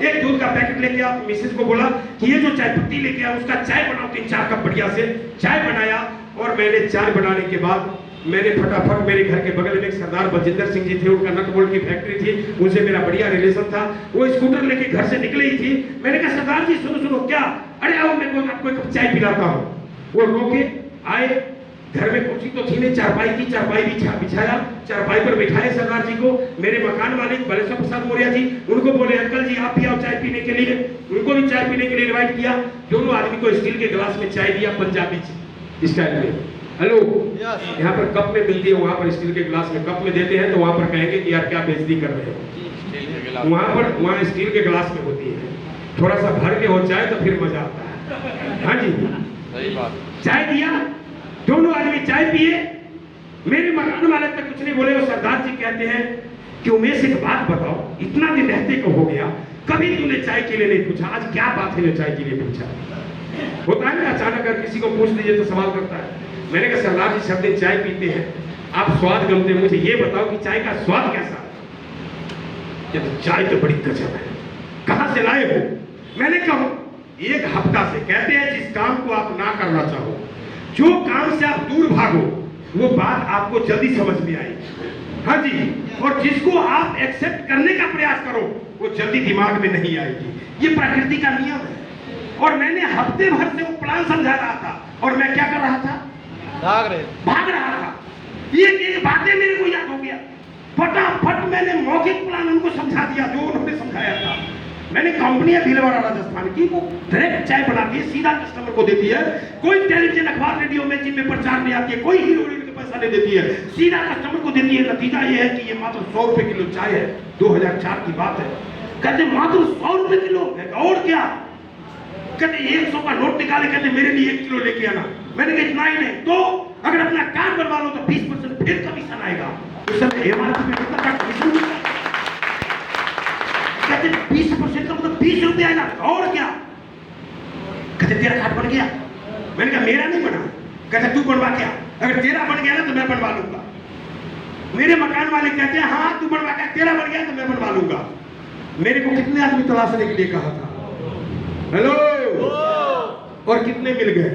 एक दूध का पैकेट लेके आ। मिसेज को बोला कि ये जो चाय पत्ती लेके आ उसका चाय बनाओ 3-4 कप बढ़िया से। चाय बनाया, और मैंने चाय बनाने के बाद मैंने फटाफट, मेरे घर के बगल में एक सरदार बलजिंदर सिंह जी थे, उनका नट बोल्ट की फैक्ट्री थी, उनसे मेरा बढ़िया रिलेशन था। वो स्कूटर लेके घर से निकले ही थी। मैंने कहा सरदार जी सुनो सुनो, क्या? अरे आओ मैं आपको एक कप चाय पिलाता हूँ। वो रोके आए, घर में कुर्सी तो थी नहीं, चारपाई थी, चारपाई बिछाया, चारपाई पर बिठाए सरदार जी को। मेरे मकान मालिक बलेश्वर प्रसाद मौर्य जी, उनको बोले अंकल जी आप भी आओ चाय पीने के लिए। उनको भी चाय पीने के लिए इनवाइट किया। दोनों आदमी को स्टील के गिलास में चाय दिया, पंजाबी स्टाइल में। हेलो, यहाँ पर कप में मिलती है, वहाँ पर स्टील के गिलास में कप में देते हैं, तो वहाँ पर कहेंगे कि यार क्या बेइज्जती कर रहे हो। वहाँ स्टील के गिलास में होती है, थोड़ा सा भर के हो चाय तो फिर मजा आता है। हाँ जी, सही बात। चाय दिया, दोनों आदमी चाय पिए। मेरे मकान वाले तक कुछ नहीं बोले। वो सरदार जी कहते हैं कि उमेश एक बात बताओ, इतना दिन रहते को हो गया, कभी तूने चाय के लिए नहीं पूछा, आज क्या बात है जो चाय के लिए पूछा? होता है ना, अचानक अगर किसी को पूछ लीजिए तो सवाल करता है। मैंने कहा सरदार जी सब दिन चाय पीते हैं, आप स्वाद गमते हैं, मुझे ये बताओ कि चाय का स्वाद कैसा है? तो चाय तो बड़ी गजब है, कहां से लाए हो? मैंने कहा 1 हफ्ता से। कहते हैं जिस काम को आप ना करना चाहो, जो काम से आप दूर भागो, वो बात आपको जल्दी समझ में आएगी। हाँ जी, और जिसको आप एक्सेप्ट करने का प्रयास करो, वो जल्दी दिमाग में नहीं आएगी। ये प्रकृति का नियम है। और मैंने हफ्ते भर से वो प्लान समझा रहा था, और मैं क्या कर रहा था? भाग रहा था। ये बातें मेरे को याद हो गया, फटाफट मैंने मौखिक प्लान उनको समझा दिया जो उन्होंने समझाया था। मैंने कंपनियां भीलवाड़ा राजस्थान की, वो डायरेक्ट चाय बनाती है, सीधा कस्टमर को देती है। कोई टेलीविजन अखबार रेडियो में जिनमें प्रचार नहीं आती है, कोई हीरो हीरोइन को पैसा नहीं देती है, सीधा कस्टमर को देती है। नतीजा ये है कि ये मात्र 100 रुपए किलो चाय है। 2004 की बात है। कहते मात्र 100 रुपए किलो है, और क्या? कहते 100 का नोट निकाले, कहते मेरे लिए 1 किलो लेके आना। मैंने कहा इतना ही नहीं तो अगर अपना कार्ड बनवा लो तो 20% फिर कमीशन आएगा। उस समय एमआरपी में कितना कमीशन मिलता? कहते 20% का मतलब 20 रुपए आएगा, और क्या? कहते तेरा कार्ड बन गया। मैंने कहा मेरा नहीं बना। कहते तू बनवा क्या? अगर तेरा बन गया ना तो मैं बनवा लूंगा। मेरे मकान वाले कहते हैं हाँ तू बनवा क्या, तेरा बन गया तो मैं बनवा लूंगा। मेरे को कितने आदमी तलाशने के लिए कहा था? हेलो, और कितने मिल गए?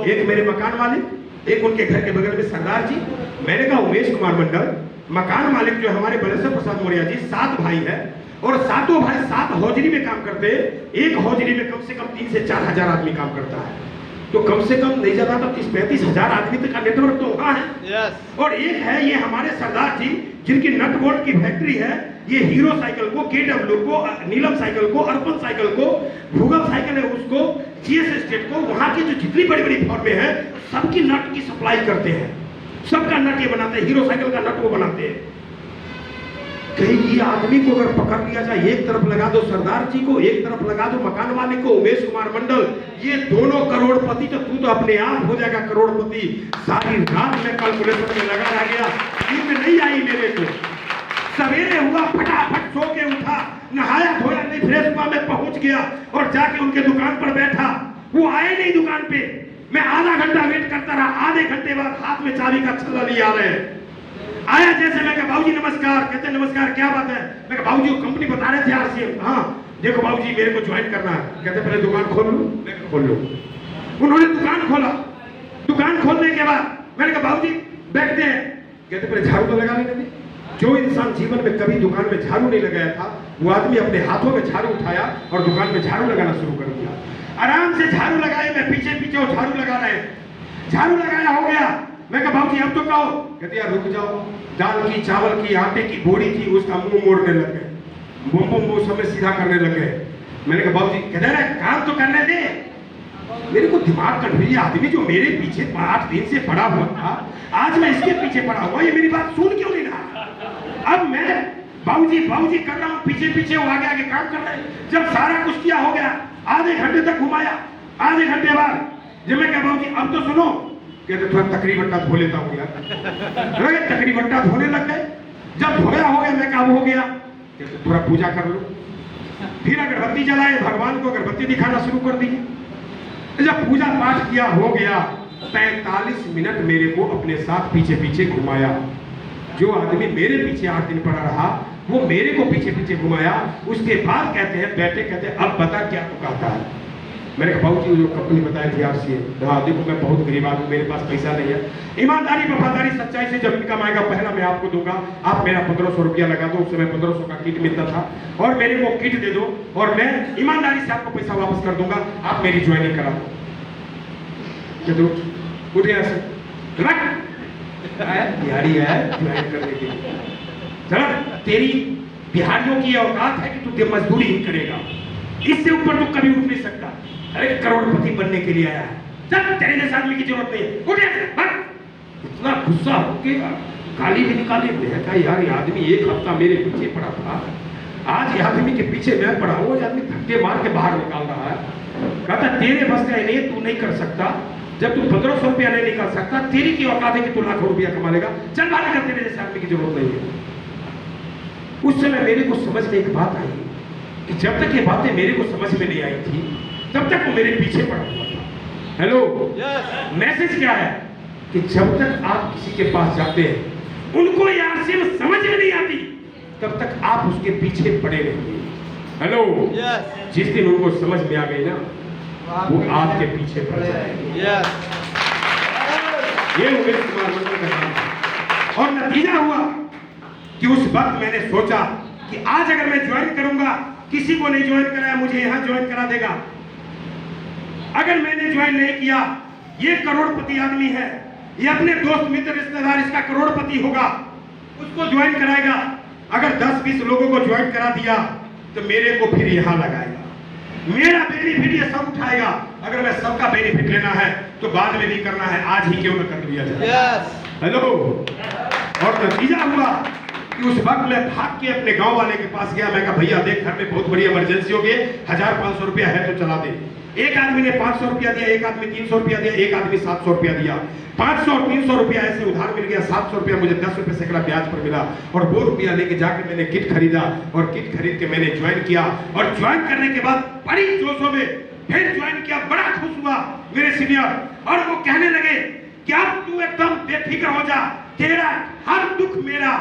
एक मेरे मकान मालिक, एक उनके घर के बगल में सरदार जी। मैंने कहा उमेश कुमार मंडल, मकान मालिक जो हमारे बलेश्वर प्रसाद मौर्य जी, 7 भाई है, और 7 भाई 7 हौजरी में काम करते हैं। एक हौजरी में कम से कम 3 से 4 हजार आदमी काम करता है, तो कम से कम नहीं ज्यादा तो 30-35 हजार आदमी तक का नेटवर्क तो वहाँ है। yes. और एक है ये हमारे सरदार जी, जिनकी नट बोल्ट की फैक्ट्री है। ये हीरो साइकिल को, KW को, नीलम साइकिल को, अर्पण साइकिल को, भूगल साइकिल है उसको, GS एस्टेट को, वहाँ की जो जितनी बड़ी बड़ी फॉर्में हैं सबकी नट की सप्लाई करते हैं। सबका नट ये बनाते हैं, हीरो साइकिल का नट वो बनाते हैं। कहीं ये आदमी को अगर पकड़ लिया जाए, एक तरफ लगा दो सरदार जी को, एक तरफ लगा दो मकान मालिक को, उमेश कुमार मंडल, ये दोनों करोड़पति, तो तू तो अपने आप हो जाएगा करोड़पति। सारी रात में कैलकुलेशन में लगा रह गया, नींद नहीं आई मेरे को। सवेरे हुआ, फटाफट सो के उठा, नहाया धोया नहीं, फ्रेश हुआ, मैं पहुंच गया और जाके उनके दुकान पर बैठा। वो आए नहीं दुकान पे, मैं आधा घंटा वेट करता रहा। आधे घंटे बाद हाथ में चाबी का छल्ला लिए आ रहे हैं। आया जैसे, मैं कहा बाबूजी नमस्कार। कहते नमस्कार, क्या बात है? मैं कहा बाबूजी वो कंपनी बता रहे थे आरसीएम। हाँ देखो बाबूजी मेरे को ज्वाइन करना है। कहते पहले दुकान खोल लो। मैं खोल लो। उन्होंने दुकान खोला। दुकान खोलने के बाद मैंने कहा बाबूजी बैठते हैं। कहते पहले झाड़ू तो लगा लेने दे। जो इंसान जीवन में कभी दुकान में झाड़ू नहीं लगाया था, वो आदमी अपने हाथों में झाड़ू उठाया और दुकान में झाड़ू लगाना शुरू कर दिया। आराम से झाड़ू लगाए, मैं पीछे पीछे वो झाड़ू लगा रहे हैं। झाड़ू लगाया हो गया। मैं कहा बाबूजी अब तो कहो। कहते यार रुक जाओ, दाल की, चावल की, आटे की बोरी थी, उसका मुंह मोड़ने लग गए, मुंह समय सीधा करने लग गए। मैंने कहा बाबूजी। कहते रहे काम तो करने दे। मेरे को दिमाग कर रही, आदमी जो मेरे पीछे 8 दिन से पड़ा हुआ था, आज मैं इसके पीछे पड़ा हुआ, ये मेरी बात सुन क्यों नहीं रहा? अब मैं बाबूजी बाबूजी कर रहा हूँ, पीछे पीछे वो आगे आगे काम कर रहे हैं। जब सारा कुछ किया हो गया, आधे घंटे तक घुमाया। आधे घंटे बाद जब मैं कहा बाबूजी अब तो सुनो। कहते थोड़ा तकरी बट्टा धो लेता हूँ यार। तकरी बट्टा धोने लग गए। जब धोया हो गया, मैं कहा हो गया। कहते थोड़ा पूजा कर लो। फिर अगरबत्ती जलाए, भगवान को अगरबत्ती दिखाना शुरू कर दी। जब पूजा पाठ किया हो गया, 45 मिनट मेरे को अपने साथ पीछे पीछे घुमाया। जो आदमी मेरे पीछे 8 दिन पड़ा रहा, वो मेरे को पीछे पीछे घुमाया। उसके बाद कहते हैं बैठे, कहते हैं अब बता क्या तू कहता है। मैंने कहा बाबूजी जो कंपनी बताई थी आरसीएम। हाँ देखो मैं बहुत गरीब आदमी, मेरे पास पैसा नहीं है। ईमानदारी, वफादारी, सच्चाई से जब इनकम आएगा पहला मैं आपको दूंगा। आप मेरा 1500 रुपया लगा दो। उस समय 1500 का किट मिलता था, और मेरे को किट दे दो और मैं ईमानदारी से आपको पैसा वापस कर दूंगा। आप मेरी ज्वाइनिंग करा दो। उठ गया सर, बिहारी है ज्वाइन करने के लिए। चलो तेरी बिहारियों की औकात है कि तू मजदूरी ही करेगा, इससे ऊपर तू कभी उठ नहीं सकता। अरे करोड़पति बनने के लिए आया है, चल तेरे जैसे आदमी की जरूरत नहीं है, उठ जा। इतना गुस्सा होके गाली भी निकाले हुए है। कहा यार ये आदमी एक हफ्ता मेरे पीछे पड़ा था, आज ये आदमी के पीछे मैं पड़ा हूँ, ये आदमी धक्के मार के बाहर निकाल रहा है। कहता तेरे बस का नहीं, तू नहीं कर सकता। जब तू 1500 रुपया नहीं निकाल सकता, तेरी की औकात है कि तू लाखों रुपया कमा लेगा। चल बाहर निकल, तेरे जैसे आदमी की जरूरत नहीं है। उस समय मेरे को समझ में एक बात आई कि जब तक ये बातें मेरे को समझ में नहीं आई थी, तब तक वो मेरे पीछे पड़ा हुआ था। हेलो, मैसेज क्या है कि जब तक आप किसी के पास जाते हैं, उनको ये आरसीएम समझ में नहीं आती, तब तक आप उसके पीछे पड़े रहेंगे। हेलो, जिस दिन उनको समझ में आ गई ना, वो आपके पीछे पड़ जाएंगे। ये उमेश कुमार मंडल का काम था। और नतीजा हुआ कि उस वक्त मैंने सोचा कि आज अगर मैं ज्वाइन करूंगा, किसी को नहीं ज्वाइन कराया, मुझे यहां ज्वाइन करा देगा। अगर मैंने ज्वाइन नहीं किया, ये करोड़पति आदमी है, ये अपने दोस्त मित्र रिश्तेदार इसका करोड़पति होगा, उसको ज्वाइन कराएगा। अगर 10-20 लोगों को ज्वाइन करा दिया तो मेरे को फिर यहां लगाएगा, मेरा बेनिफिट ये सब उठाएगा। अगर मैं सबका बेनिफिट लेना है तो बाद में भी करना है, आज ही क्यों न कर लिया जाए। हेलो, और नतीजा हुआ कि उस वक्त मैं भाग के अपने गांव वाले के पास गया। मैं कहा भैया देख, घर में बहुत बड़ी इमरजेंसी हो गई, 1500 रुपया है तो चला दे। एक आदमी ने 500 रुपया दिया, एक आदमी 300 रुपया दिया, एक आदमी 700 रुपया दिया। 500 और 300 रुपया ऐसे उधार मिल गया। 700 रुपया मुझे 10 रुपये सैकड़ा ब्याज पर मिला, और वो रुपया लेके जाके मैंने किट खरीदा, और किट खरीद के मैंने ज्वाइन किया। और ज्वाइन करने के बाद बड़ी जोशों में फिर ज्वाइन किया। बड़ा खुश हुआ मेरे सीनियर, और वो कहने लगे कि अब तू एकदम बेफिक्र हो जा, तेरा हर दुख मेरा,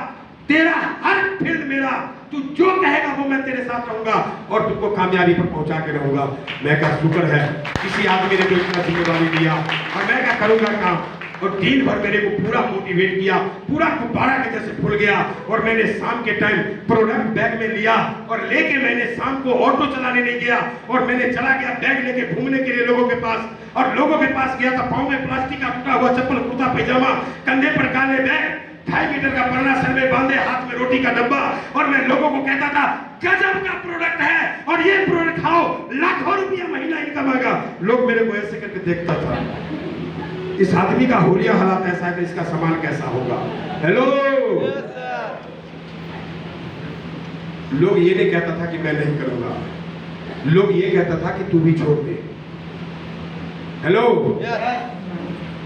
तेरा हर फील्ड मेरा, तू जो कहेगा वो मैं तेरे साथ रहूंगा और तुमको कामयाबी पर पहुंचा के रहूंगा। मैं क्या शुक्र है किसी आदमी ने कोई इतना जिम्मेदारी दिया, और मैं क्या करूंगा काम। और दिन भर मेरे को पूरा मोटिवेट किया, पूरा गुब्बारा के जैसे फूल गया। और मैंने शाम के टाइम प्रोडक्ट बैग में लिया, और लेके मैंने शाम को ऑटो चलाने नहीं गया, और मैंने चला गया बैग लेके घूमने के लिए लोगों के पास। और लोगों के पास गया तो पाँव में प्लास्टिक का टूटा हुआ चप्पल, कुर्ता पैजामा, कंधे पर काले बैग, 2.5 मीटर का पन्ना सर में बांधे, हाथ में रोटी का डब्बा। और मैं लोगों को कहता था गजब का प्रोडक्ट है, और ये प्रोडक्ट खाओ, लाखों रुपया महीना इनकम आएगा। लोग मेरे को ऐसे करके देखता था, इस आदमी का होलिया हालात ऐसा है कि इसका सामान कैसा होगा। हेलो, लोग ये नहीं कहता था कि मैं नहीं करूंगा, लोग ये कहता था कि तू भी छोड़ दे। हेलो,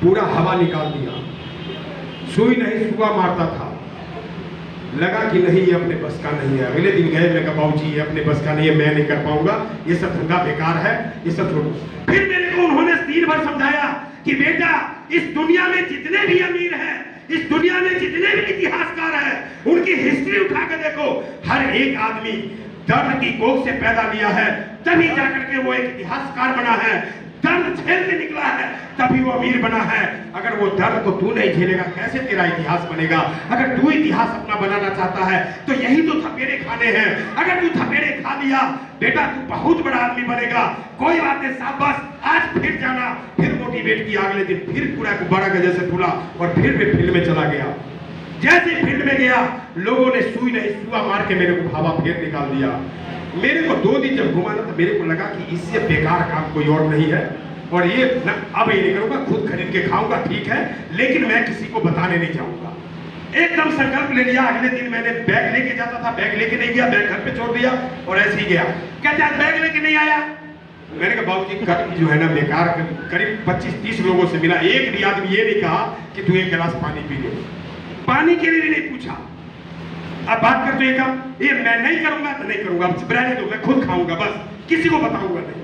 पूरा हवा निकाल दिया, सुई नहीं सुआ मारता था, लगा कि नहीं ये अपने बस का नहीं है। अगले दिन गए, मैं कहा बाबूजी ये अपने बस का नहीं है, मैं नहीं कर पाऊंगा, ये सब धंधा बेकार है, ये सब छोड़ो। फिर मेरे को उन्होंने दिन भर समझाया कि बेटा इस दुनिया में जितने भी अमीर हैं, इस दुनिया में जितने भी इतिहासकार हैं, उनकी हिस्ट्री उठा के देखो, हर एक आदमी दर्द की कोख से पैदा लिया है, तभी जाकर के वो एक इतिहासकार बना है, दर्द झेल के निकला है तभी वो अमीर बना है। अगर वो दर्द को तू नहीं झेलेगा कैसे तेरा इतिहास बनेगा? अगर तू इतिहास अपना बनाना चाहता है तो यही तो थपेड़े खाने हैं। अगर तू थपेड़े खा लिया बेटा तू बहुत बड़ा आदमी बनेगा। कोई बात नहीं, शाबाश, आज फिर जाना, फिर मोटिवेट किया, अगले दिन फिर पूरा गुब्बारा के जैसे फूला और फिर मैं फील्ड में चला गया। जैसे फील्ड में गया लोगों ने सुई नहीं सुआ मार के मेरे को हवा फेर निकाल दिया। मेरे को 2 दिन जब घुमा ना तो मेरे को लगा कि इससे बेकार काम कोई और नहीं है और ये ना अब ये नहीं करूंगा, खुद खरीद के खाऊंगा ठीक है, लेकिन मैं किसी को बताने नहीं जाऊंगा। एकदम संकल्प ले लिया। अगले दिन मैंने बैग लेके जाता था, बैग लेके नहीं गया, बैग घर पे छोड़ दिया और ऐसे ही गया। कहते आज बैग लेके नहीं आया। मैंने कहा बाबूजी कट जो है ना बेकार, करीब 25-30 लोगों से मिला, एक भी आदमी ये नहीं कहा कि तू एक गिलास पानी पी ले, पानी के लिए भी नहीं पूछा। अब बात करते हैं काम, ये मैं नहीं करूंगा तो नहीं करूंगा, अब रहने दो, मैं खुद खाऊंगा, बस किसी को बताऊंगा नहीं।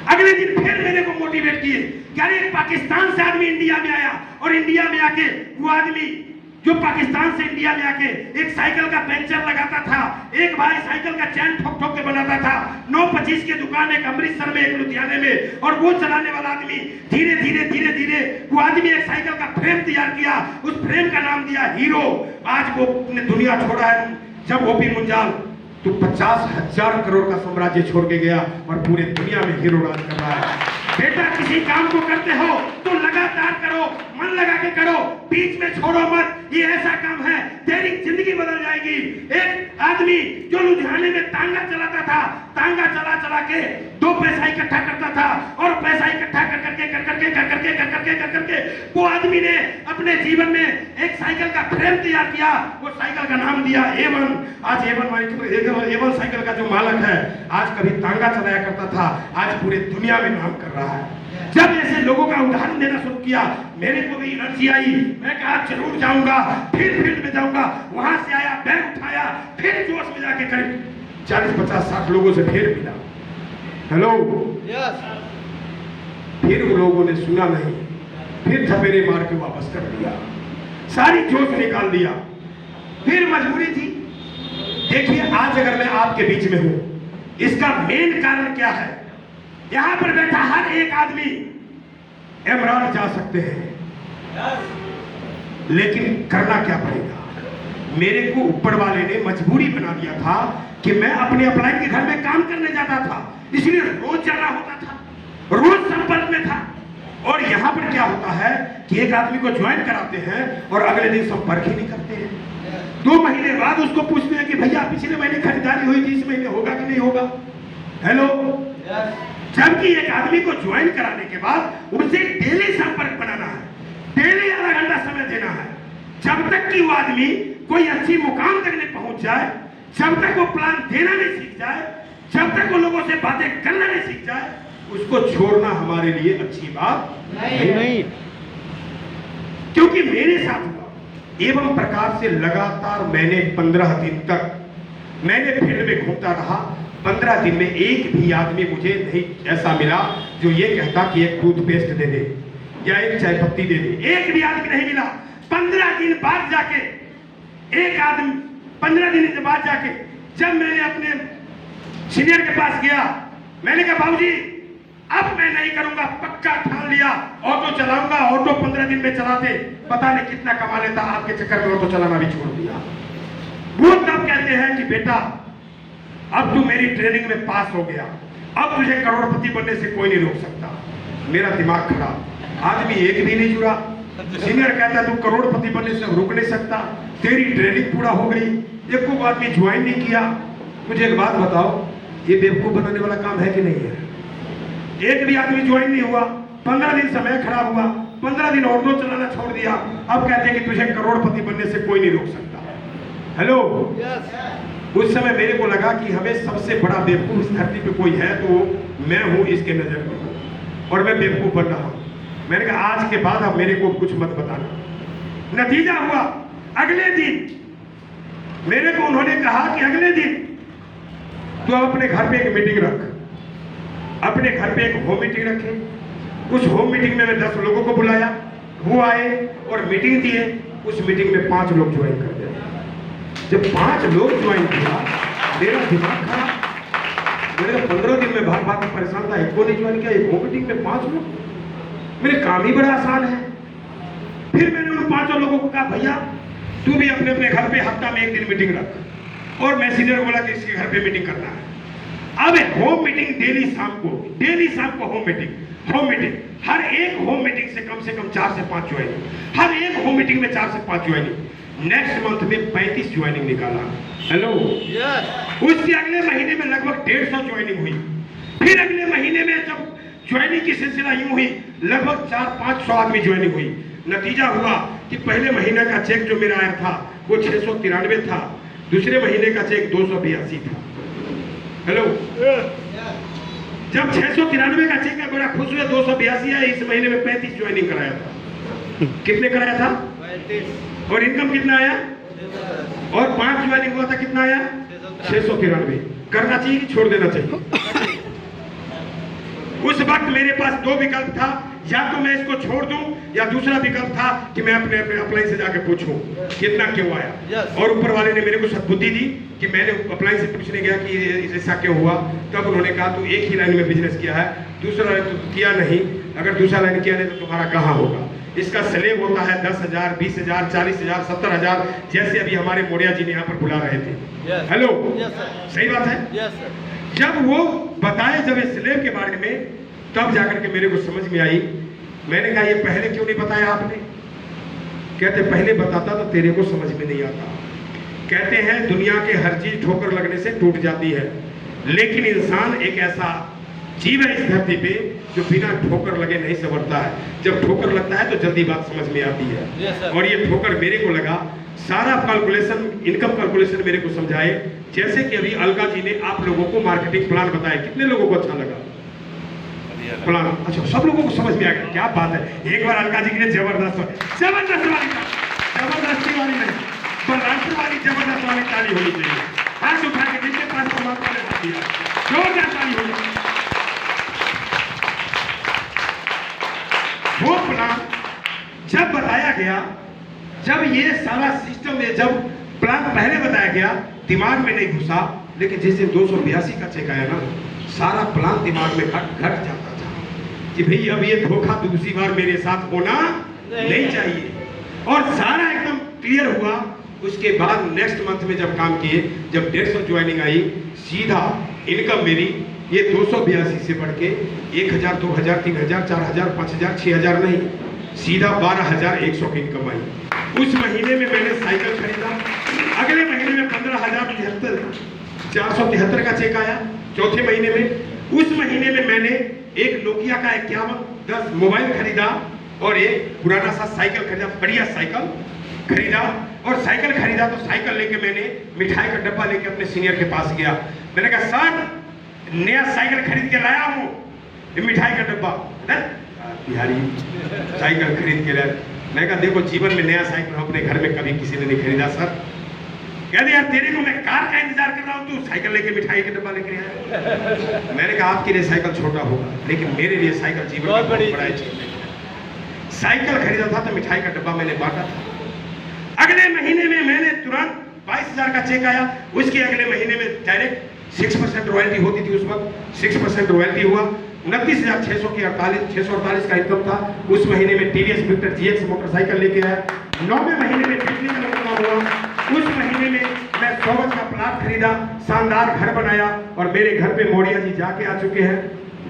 अगले दिन फिर मेरे को मोटिवेट किए कि अरे पाकिस्तान से आदमी इंडिया में आया और इंडिया में आके वो आदमी जो पाकिस्तान से इंडिया में आके एक साइकिल का पंचर लगाता था, एक भाई साइकिल का चैन ठोक ठोक के बनाता था, 925 की दुकान एक अमृतसर में, एक लुधियाने में, और वो चलाने वाला आदमी धीरे धीरे धीरे धीरे वो आदमी एक साइकिल का फ्रेम तैयार किया, उस फ्रेम का नाम दिया हीरो। आज वो दुनिया छोड़ा है। जब ओपी मुंजाल तो 50,000 करोड़ का साम्राज्य छोड़ के गया और पूरे दुनिया में हीरो राज कर रहा है। बेटा किसी काम को करते हो तो लगातार करो, मन लगा के करो, बीच में छोड़ो मत। ये ऐसा काम है तेरी जिंदगी बदल जाएगी। एक आदमी जो लुधियाने में तांगा चलाता था, तांगा चला चला के 2 पैसा इकट्ठा करता था और पैसा इकट्ठा कर करके वो आदमी ने अपने जीवन में एक साइकिल का फ्रेम तैयार किया। वो साइकिल का नाम दिया A1। आज A1 साइकिल का जो मालिक है आज कभी तांगा चलाया करता था, आज पूरे दुनिया में नाम कर रहा है। जब ऐसे लोगों का उदाहरण देना शुरू किया मेरे को भी एनर्जी आई। मैं कहा जरूर जाऊंगा, फिर फील्ड में जाऊंगा। वहां से आया, बैग उठाया, फिर जोश में जाके करीब 40-50-60 लोगों से फिर मिला। हेलो, फिर उन लोगों ने सुना नहीं, फिर थपेड़े मार के वापस कर दिया, सारी जोश निकाल दिया। फिर मजबूरी थी। देखिए आज अगर मैं आपके बीच में हूं, इसका मेन कारण क्या है? यहां पर बैठा हर एक आदमी इमरान जा सकते हैं, लेकिन करना क्या पड़ेगा? मेरे को ऊपर वाले ने मजबूरी बना दिया था कि मैं अपने अपलाइन के घर में काम करने जाता था, इसलिए रोज जाना होता था, रोज संपर्क में था। और यहाँ पर क्या होता है कि एक आदमी को ज्वाइन कराते हैं और अगले दिन संपर्क ही नहीं करते हैं। 2 महीने बाद उसको पूछते हैं कि भैया पिछले महीने खरीदारी हुई थी, इस महीने होगा कि नहीं होगा? हेलो, जबकि एक आदमी को ज्वाइन कराने के बाद उनसे डेली संपर्क बनाना है, डेली आधा घंटा समय देना है। जब तक कि वो आदमी कोई अच्छी मुकाम तक नहीं पहुंच जाए, जब तक वो प्लान देना नहीं सीख जाए, जब तक वो लोगों से बातें करना नहीं सीख जाए, उसको छोड़ना हमारे लिए अच्छी बात नहीं। क्योंकि मेरे साथ हुआ एवं प्रकार से लगातार मैंने 15 दिन तक मैंने फील्ड में घूमता रहा। 15 दिन में एक भी आदमी मुझे नहीं ऐसा मिला जो ये कहता कि एक टूथपेस्ट दे दे या एक चाय पत्ती दे दे। एक भी आदमी नहीं मिला। 15 दिन बाद जाके एक आदमी 15 दिन के बाद जाके जब मैंने अपने सीनियर के पास गया, मैंने कहा बाबूजी अब मैं नहीं करूंगा, पक्का ठान लिया, ऑटो चलाऊंगा। ऑटो 15 दिन में चलाते पता नहीं कितना कमा लेता, आपके चक्कर में ऑटो चलाना भी छोड़ दिया। वो तब कहते हैं कि बेटा अब तू मेरी ट्रेनिंग में पास हो गया, अब तुझे करोड़पति बनने से कोई नहीं रोक सकता। मेरा दिमाग खराब, आदमी एक भी नहीं जुड़ा। सीनियर कहता तू करोड़पति बनने से रुक नहीं सकता, तेरी ट्रेनिंग पूरा हो गई, एक को आदमी ज्वाइन नहीं किया। मुझे एक बात बताओ, ये बेवकूफ बनाने वाला काम है कि नहीं है? एक भी आदमी ज्वाइन नहीं हुआ, 15 दिन समय खराब हुआ, 15 दिन ऑटो चलाना छोड़ दिया, अब कहते हैं कि तुझे करोड़पति बनने से कोई नहीं रोक सकता। हेलो, उस समय मेरे को लगा कि हमें सबसे बड़ा बेवकूफ इस धरती पे कोई है तो मैं हूं इसके नजर में, और मैं बेवकूफ बन रहा हूं। मैंने कहा आज के बाद अब मेरे को कुछ मत बताना। नतीजा हुआ अगले दिन मेरे को उन्होंने कहा कि अगले दिन तो अपने घर पे एक मीटिंग रख। अपने घर पे एक होम मीटिंग रखे। उस होम मीटिंग में मैं 10 लोगों को बुलाया, वो आए और मीटिंग दिए। उस मीटिंग में 5 लोग ज्वाइन कर गए। जब 5 लोग ज्वाइन किया मेरा दिमाग खराब। मेरे 15 दिन में भाग भाग परेशान था, एक को नहीं ज्वाइन किया। एक होम मीटिंग में 5 लोग, मेरे काम ही बड़ा आसान है। फिर मैंने उन 5 लोगों को कहा भैया तू भी अपने अपने घर पे हफ्ता में 1 दिन मीटिंग रख। और मैं सीनियर बोला कि इसके घर पे मीटिंग करना है। अब होम मीटिंग डेली शाम को होम मीटिंग हर एक होम मीटिंग से कम 4 से 5 ज्वाइनिंग। हर एक होम मीटिंग में 4 से 5 ज्वाइनिंग। नेक्स्ट मंथ में 35 ज्वाइनिंग निकाला। हेलो उसके अगले महीने में लगभग 150 ज्वाइनिंग हुई। फिर अगले महीने में जब ज्वाइनिंग की सिलसिला यूं हुई लगभग 400-500 आदमी ज्वाइनिंग हुई। नतीजा हुआ कि पहले महीने का चेक जो मेरा आया था वो 693 था, दूसरे महीने का चेक 282 था। हेलो जब 693 का चेक है बड़ा खुश हुए, 282 है। इस महीने में 35 ज्वाइनिंग कराया था। कितने कराया था? 35। और इनकम कितना आया? और 5 ज्वाइनिंग हुआ था, कितना आया? 693। करना चाहिए कि छोड़ देना चाहिए? उस वक्त मेरे पास 2 विकल्प था, या तो मैं इसको छोड़ दूं या दूसरा विकल्प था कि मैं अपने अपलाइन से जाके पूछूं कितना क्यों आया। और ऊपर वाले ने मेरे को सद्बुद्धि दी कि मैंने अपलाइन से पूछने गया कि ऐसा क्यों हुआ। तब उन्होंने कहा तू एक ही लाइन में बिजनेस किया है, दूसरा लाइन तो किया नहीं। अगर दूसरा लाइन किया नहीं तो तुम्हारा कहाँ होगा। इसका स्लेब होता है 10,000, 20,000, 40,000, 70,000, जैसे अभी हमारे मोरिया जी ने यहाँ पर बुला रहे थे। हेलो सही बात है। जब वो बताए जब इस स्लेब के बारे में, तब जाकर के मेरे को समझ में आई। मैंने कहा ये पहले क्यों नहीं बताया आपने? कहते पहले बताता तो तेरे को समझ में नहीं आता। कहते हैं दुनिया के हर चीज ठोकर लगने से टूट जाती है, लेकिन इंसान एक ऐसा जीव है इस धरती पे जो बिना ठोकर लगे नहीं संवरता है। जब ठोकर लगता है तो जल्दी बात समझ में आती है। और ये ठोकर मेरे को लगा। सारा कैलकुलेशन, इनकम कैलकुलेशन मेरे को समझाए। जैसे कि अभी अलका जी ने आप लोगों को मार्केटिंग प्लान बताया, कितने लोगों को अच्छा लगा प्लान? अच्छा सब लोगों को समझ में आ गया। क्या बात है। एक बार अलका जी के लिए जबरदस्त वाली जबरदस्ती वाली नहीं, बर्दाश्त वाली जबरदस्त वाली ताली होनी चाहिए। हाथ उठा के जिसके पास जोरदार ताली होनी चाहिए। वो प्लान जब बताया गया, जब ये सारा सिस्टम में, जब प्लान पहले बताया गया दिमाग में नहीं घुसा, लेकिन जिस दिन 282 का चेक आया ना, सारा प्लान दिमाग में घट जाता था कि भाई अब ये धोखा दूसरी बार मेरे साथ होना नहीं चाहिए। और सारा एकदम क्लियर हुआ। उसके बाद नेक्स्ट मंथ में जब काम किए, जब 150 ज्वाइनिंग आई, सीधा इनकम मेरी ये 282 से बढ़ के 1,000, 2,000, 3,000, 4,000, 5,000, 6,000 नहीं, सीधा 12,100 की इनकम आई। उस महीने में मैंने साइकिल खरीदा। अगले महीने में 15,473 का चेक आया। चौथे महीने में, उस महीने में मैंने एक नोकिया का 5110 मोबाइल खरीदा और एक पुराना सा साइकिल खरीदा, बढ़िया साइकिल खरीदा। और साइकिल खरीदा तो साइकिल लेके मैंने मिठाई का डब्बा लेके अपने सीनियर के पास गया। मैंने कहा सर नया साइकिल खरीद के लाया हूँ, मिठाई का डब्बा। बिहारी साइकिल खरीद के लाया। मैंने कहा देखो जीवन में नया साइकिल अपने घर में कभी किसी ने नहीं खरीदा सर। कहते यार तेरे को मैं कार का इंतजार कर रहा हूँ, तू साइकिल लेके मिठाई का डब्बा लेके आया। मैंने कहा आपके लिए साइकिल छोटा होगा, लेकिन मेरे लिए साइकिल जीवन में बहुत बड़ा चीज है। साइकिल खरीदा था तो मिठाई का डब्बा मैंने बांटा था। अगले महीने में मैंने तुरंत 22,000 का चेक आया। उसके अगले महीने में डायरेक्ट 6% रॉयल्टी होती थी। उस वक्त 6% रॉयल्टी हुआ। 29,648 का इनकम था। उस महीने में टीवीएस विक्टर जीएक्स मोटरसाइकिल लेके आया। 9वें महीने में बिजली का काम हुआ। उस महीने में मैं 100 गज का प्लाट खरीदा, शानदार घर बनाया। और मेरे घर पे मोरिया जी जाके आ चुके हैं,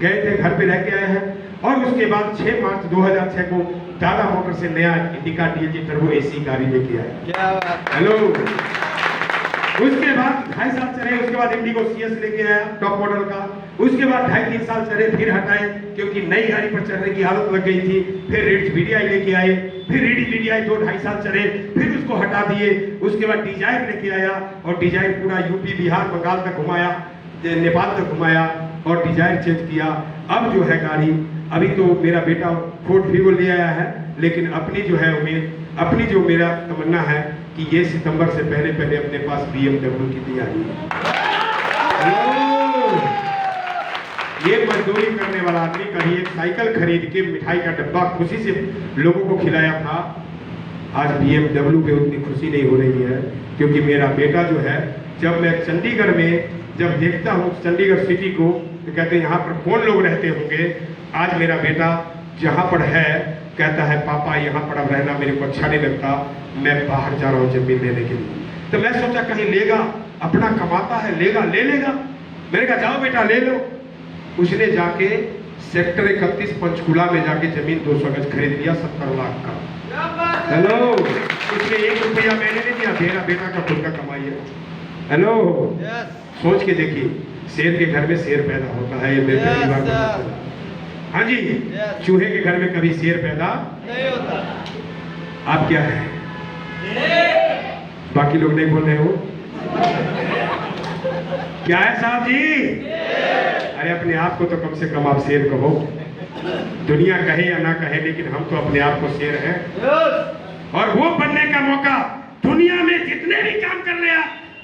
गए थे, घर पे रह के आए हैं। और उसके बाद 6 मार्च 2006 को टाटा मोटर से नया इंडिका डीएजी टर्बो एसी गाड़ी लेके आए। क्या बात। हेलो उसके बाद 2.5 साल चले। उसके बाद इंडिगो सीएस लेके आया टॉप मॉडल का। उसके बाद 2.5-3 साल चले, फिर हटाए क्योंकि नई गाड़ी पर चढ़ने की आदत लग गई थी। फिर रिट्ज वीडीआई लेके आए। फिर रीडी मीडिया 2-2.5 साल चले, फिर उसको हटा दिए। उसके बाद डिजायर लेके आया और डिजायर पूरा यूपी बिहार बंगाल तक घुमाया, नेपाल तक घुमाया और डिजायर चेंज किया। अब जो है गाड़ी, अभी तो मेरा बेटा फोर्ड फिगो ले आया है, लेकिन अपनी जो है उम्मीद, अपनी जो मेरा तमन्ना है कि ये सितंबर से पहले पहले अपने पास BMW की तैयारी है। ये मजदूरी करने वाला आदमी कभी एक साइकिल खरीद के मिठाई का डब्बा खुशी से लोगों को खिलाया था, आज BMW पे उतनी खुशी नहीं हो रही है। क्योंकि मेरा बेटा जो है, जब मैं चंडीगढ़ में जब देखता हूँ चंडीगढ़ सिटी को, तो कहते हैं यहाँ पर कौन लोग रहते होंगे। आज मेरा बेटा जहाँ पर है कहता है पापा यहाँ पर अब रहना मेरे को अच्छा नहीं लगता, मैं बाहर जा रहा हूँ जमीन लेने के लिए। तो मैं सोचा कहीं लेगा, अपना कमाता है, लेगा, ले लेगा। मैंने कहा जाओ बेटा ले लो। उसने जाके सेक्टर 31 पंचकुला में जाके जमीन 200 गज खरीद लिया 70 लाख का। हेलो, उसने 1 रुपया मैंने नहीं दिया, मेरा बेटा का खुद का कमाई है। हेलो, सोच के देखिए, शेर के घर में शेर पैदा होता है, ये मेरे पहली बार पता चला। हाँ जी, चूहे के घर में कभी शेर पैदा नहीं होता। आप क्या है, बाकी लोग नहीं बोल रहे हो क्या है साहब जी? अरे अपने आप को तो कम से कम आप शेर कहो। दुनिया कहे या ना कहे, लेकिन हम तो अपने आप को शेर हैं। और वो बनने का मौका दुनिया में जितने भी काम कर ले,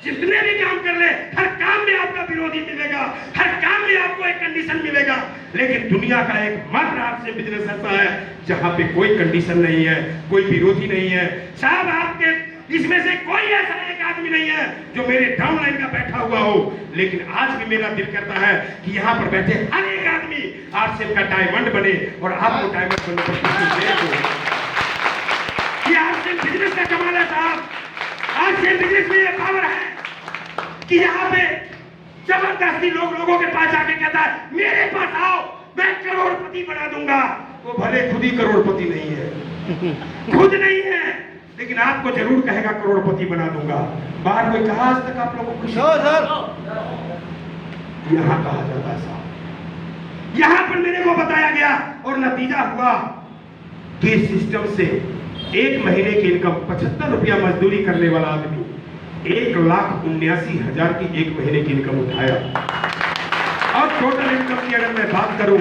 जितने भी काम कर ले, हर काम में आपका विरोधी मिलेगा, हर काम में आपको एक कंडीशन मिलेगा। लेकिन दुनिया का एक मात्र आपसे बिजनेस ऐसा है जहां पे कोई कंडीशन नहीं है, कोई विरोधी नहीं है। साहब आपके इसमें से कोई ऐसा एक आदमी नहीं है जो मेरे डाउनलाइन का बैठा हुआ हो। लेकिन आज भी मेरा दिल करता है कि यहाँ पर बैठे हर एक आदमी आरसीएम का डायमंड बने और आपको डायमंड बनने पर खुशी दे। ये आरसीएम बिजनेस का कमाल है साहब। आरसीएम बिजनेस में ये पावर है कि यहाँ पे जबरदस्ती लोगों के पास जाके कहता है मेरे पास आओ, मैं करोड़पति बना दूंगा। वो भले खुद ही करोड़पति नहीं है, खुद नहीं है, लेकिन आपको जरूर कहेगा करोड़पति बना दूंगा। बाहर कोई कहा आज तक आप लोगों को खुशी? यहाँ कहा जाता है साहब। यहाँ पर मेरे को बताया गया और नतीजा हुआ कि इस सिस्टम से 1 महीने की इनकम 75 रुपया मजदूरी करने वाला आदमी 1,79,000 की 1 महीने की इनकम उठाया। और टोटल इनकम की अगर मैं बात करूं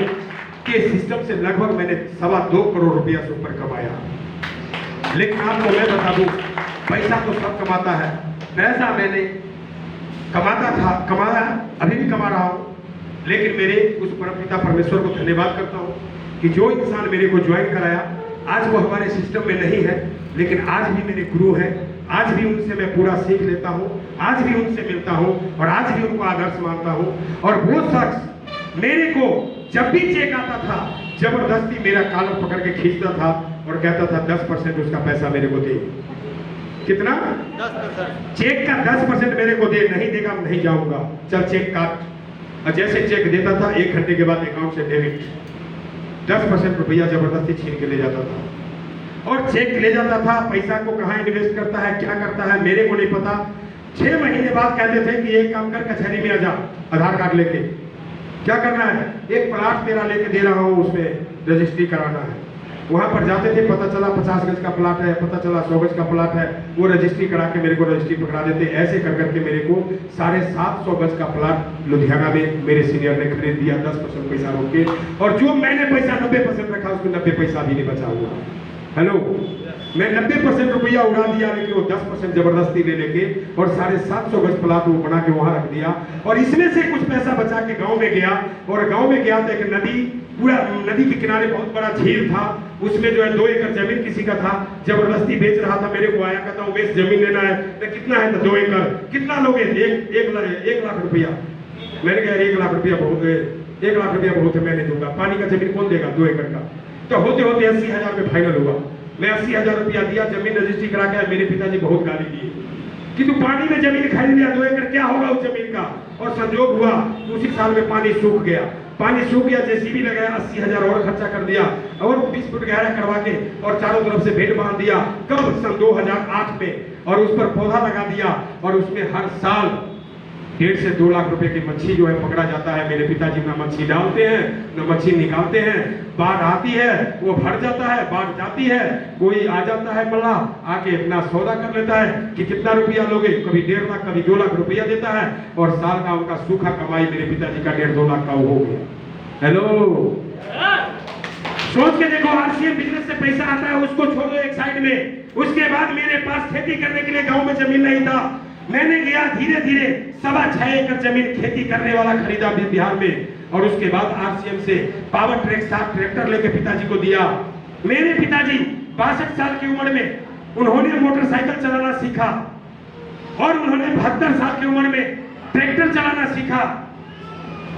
कि सिस्टम से लगभग मैंने 2.25 करोड़ रुपया से ऊपर कमाया। लेकिन आपको मैं बता दूं, पैसा तो सब कमाता है, पैसा मैंने कमाता था, कमाया, अभी भी कमा रहा हूं। लेकिन मेरे उस परमपिता परमेश्वर को धन्यवाद करता हूं कि जो इंसान मेरे को ज्वाइन कराया, आज वो हमारे सिस्टम में नहीं है, लेकिन आज भी मेरे गुरु हैं। आज भी उनसे मैं पूरा सीख लेता हूं, आज भी उनसे मिलता हूं और आज भी उनको आदर्श मानता हूं। और वो शख्स मेरे को जब भी चेक आता था, जबरदस्ती मेरा कॉलर पकड़ के खींचता था और कहता था 10% उसका पैसा मेरे को दे। कितना? 10%। चेक का 10% मेरे को दे, नहीं देगा नहीं जाऊंगा, चल चेक काट। और जैसे चेक देता था 1 घंटे के बाद अकाउंट से डेबिट। 10% रुपया जबरदस्ती छीन के ले जाता था और चेक ले जाता था। पैसा को कहाँ इन्वेस्ट करता है, क्या करता है, मेरे को नहीं पता। 6 महीने बाद कहते थे कि एक काम कर, कचहरी में आ जा, आधार कार्ड लेके। क्या करना है? एक प्लाट तेरा लेके दे रहा हूँ, उसमें रजिस्ट्री कराना है। वहां पर जाते थे, पता चला 50 गज का प्लाट है, पता चला 100 गज का प्लाट है, वो रजिस्ट्री करा के मेरे को रजिस्ट्री पकड़ा देते। ऐसे कर करके मेरे को 750 गज का प्लाट लुधियाना में मेरे सीनियर ने खरीद दिया 10% पैसा रोक के। और जो मैंने पैसा 90% रखा, उसमें 90 पैसा भी नहीं बचा हुआ। हेलो, मैं 90% रुपया उड़ा दिया, लेकिन वो 10% जबरदस्ती ले लेके और 750 गज प्लाट वो बना के वहां रख दिया। और इसमें से कुछ पैसा बचा के गांव में गया, और गांव में गया तो एक नदी, पूरा नदी के किनारे बहुत बड़ा झील था, उसमें जो है 2 एकड़ जमीन किसी का था, जबरदस्ती बेच रहा था। मेरे को आया, कहता हूँ बेच, जमीन लेना है। तो कितना है? तो 2 एकड़। कितना लोगे? 1 लाख रुपया। मैंने कहा 1 लाख रुपया बहुत है, 1 लाख रुपया बहुत है, मैं नहीं दूंगा। पानी का जमीन कौन देगा 2 एकड़ का? तो होते होते 80,000 में फाइनल हुआ। मैं 80,000 रुपया दिया, जमीन रजिस्ट्री करा के। मेरे पिताजी बहुत गाली दिए कि तू पानी में जमीन खरीद लिया, 2 एकड़ क्या होगा उस जमीन का? और संजोग हुआ उसी साल में पानी सूख गया। पानी सूख गया, जेसीबी लगाया, 80,000 और खर्चा कर दिया और 20 फुट गहरा करवा के और चारों तरफ से बेड बांध दिया। कब? सन 2008 में। और उस पर पौधा लगा दिया और उसमें हर साल 1.5 से 2 लाख रुपए की मच्छी जो है पकड़ा जाता है। मेरे पिताजी ना मच्छी डालते हैं न मच्छी निकालते हैं। बाढ़ आती है वो भर जाता है, बाढ़ जाती है कोई आ जाता है मल्लाह आके अपना सौदा कर लेता है कि कितना रुपया लोगे, कभी 1.5 लाख कभी 2 लाख रुपया देता है और साल का उनका सूखा कमाई मेरे पिताजी का 1.5-2 लाख का हो गया। हेलो, सोच के देखो, आरसीएम बिजनेस से पैसा आता है उसको छोड़ दो एक साइड में। उसके बाद मेरे पास खेती करने के लिए गांव में जमीन नहीं था। मैंने गया धीरे धीरे 6.25 एकड़ जमीन खेती करने वाला खरीदा बिहार में और उसके बाद आरसीएम से पावर ट्रैक 7 ट्रैक्टर लेके पिताजी को दिया। मेरे पिताजी 62 साल की उम्र में उन्होंने मोटरसाइकिल चलाना सीखा और उन्होंने 72 साल की उम्र में ट्रैक्टर चलाना सीखा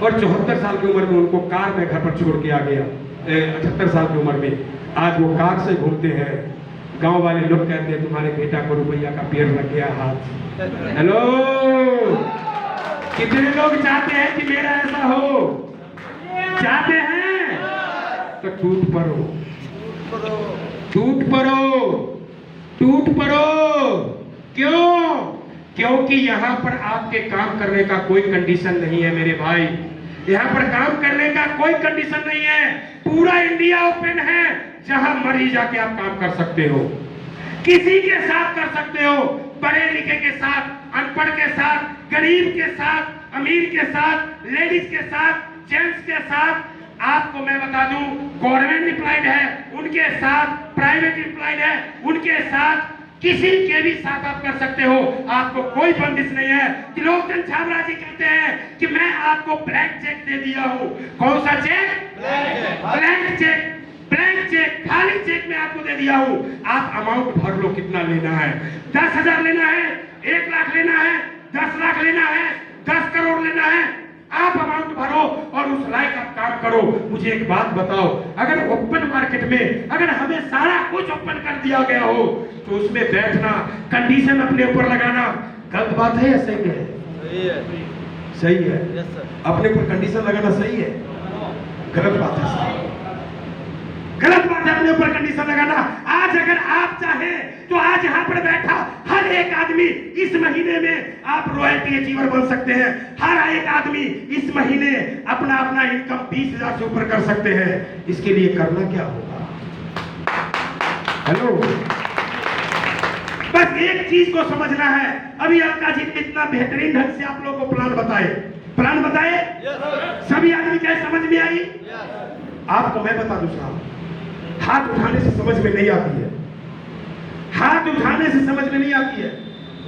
और 74 साल की उम्र में उनको कार में घर पर छोड़ के आ गया। 78 साल की उम्र में आज वो कार से घूमते हैं। गांव वाले लोग कहते हैं तुम्हारे बेटा को रुपया का पेड़ लग गया हाथ। हेलो, कितने लोग चाहते हैं कि मेरा ऐसा हो? चाहते हैं तो टूट पड़ो, टूट पड़ो, टूट पड़ो। क्यों? क्योंकि यहाँ पर आपके काम करने का कोई कंडीशन नहीं है मेरे भाई। यहाँ पर काम करने का कोई कंडीशन नहीं है। पूरा इंडिया ओपन है, जहां मर्जी जाके आप काम कर सकते हो, किसी के साथ कर सकते हो, पढ़े लिखे के साथ, अनपढ़ के साथ, गरीब के साथ, अमीर के साथ, लेडीज के साथ, जेंट्स के साथ। आपको मैं बता दूं, गवर्नमेंट एम्प्लॉयड है उनके साथ, प्राइवेट एम्प्लॉयड है उनके साथ, किसी के भी साथ आप कर सकते हो। आपको कोई बंदिश नहीं है। त्रिलोकचंद छाबड़ा जी कहते हैं कि मैं आपको ब्लैंक चेक दे दिया हूं। कौन सा check? Blank check. Blank check, खाली चेक में आपको दे दिया हूं। आप अमाउंट भर लो, कितना लेना है? 10,000 लेना है, 1 लाख लेना है, 10 लाख लेना है, 10 करोड़ लेना है, आप अमाउंट भरो और उस लायक आप काम करो। मुझे एक बात बताओ, अगर ओपन मार्केट में अगर हमें सारा कुछ ओपन कर दिया गया हो तो उसमें बैठना, कंडीशन अपने ऊपर लगाना गलत बात है या सही है? सही है, सही है। अपने ऊपर कंडीशन लगाना सही है? गलत बात है साहब, गलत बात है अपने ऊपर कंडीशन लगाना। आज अगर आप चाहें तो आज यहाँ पर बैठा हर एक आदमी इस महीने में आप रॉयल्टी अचीवर बन सकते हैं। हर एक आदमी इस महीने अपना अपना इनकम 20,000 से ऊपर कर सकते हैं। इसके लिए करना क्या होगा? हेलो, बस एक चीज को समझना है। अभी अलका जी ने इतना बेहतरीन ढंग से आप लोगों को प्लान बताए, प्लान बताए, सभी आदमी क्या समझ में आई? आपको मैं बता दूं साहब, हाथ उठाने से समझ में नहीं आती है, हाथ उठाने से समझ में नहीं आती है।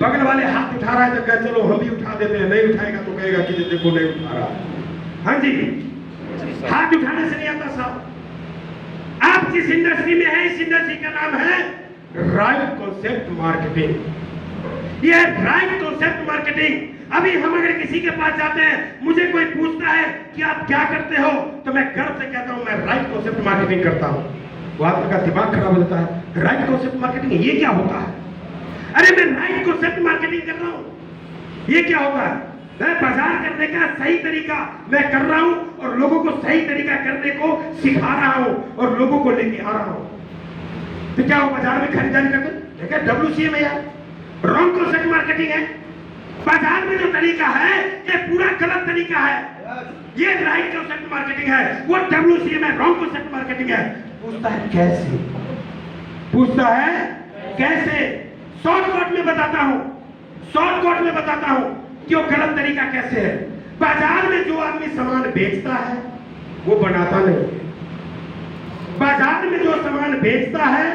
बगल वाले हाथ उठा रहा है तो कह चलो हम भी उठा देते हैं, नहीं उठाएगा तो कहेगा कि देखो नहीं उठा रहा। हाँ जी, हाथ उठाने से नहीं आता साहब। आप जिस इंडस्ट्री में है, इस इंडस्ट्री का नाम है राइट कॉन्सेप्ट मार्केटिंग। ये राइट कॉन्सेप्ट मार्केटिंग। अभी हम अगर किसी के पास जाते हैं, मुझे कोई पूछता है कि आप क्या करते हो, तो मैं गर्व से कहता हूं मैं राइट कॉन्सेप्ट मार्केटिंग करता हूं। वो आदमी का दिमाग खराब हो जाता है, राइट कॉन्सेप्ट मार्केटिंग ये क्या होता है? अरे मैं राइट कॉन्सेप्ट मार्केटिंग कर रहा हूं, ये क्या होता है? मैं बाजार करने का सही तरीका मैं कर रहा हूं और लोगों को सही तरीका करने को सिखा रहा हूं और लोगों को लेके आ रहा हूं। तो क्या वो बाजार में खरीदारी करते हैं? WCM है यार, रॉन्ग कॉन्सेप्ट मार्केटिंग है। बाजार में जो तरीका है ये पूरा गलत तरीका है। ये राइट कॉन्सेप्ट मार्केटिंग है, वो WCM है, रॉन्ग कॉन्सेप्ट मार्केटिंग है। पूछता है कैसे? पूछता है कैसे? शॉर्टकट में बताता हूं, शॉर्टकट में बताता हूं कि वो गलत तरीका कैसे है। बाजार में जो आदमी सामान बेचता है वो बनाता नहीं है। बाजार में जो सामान बेचता है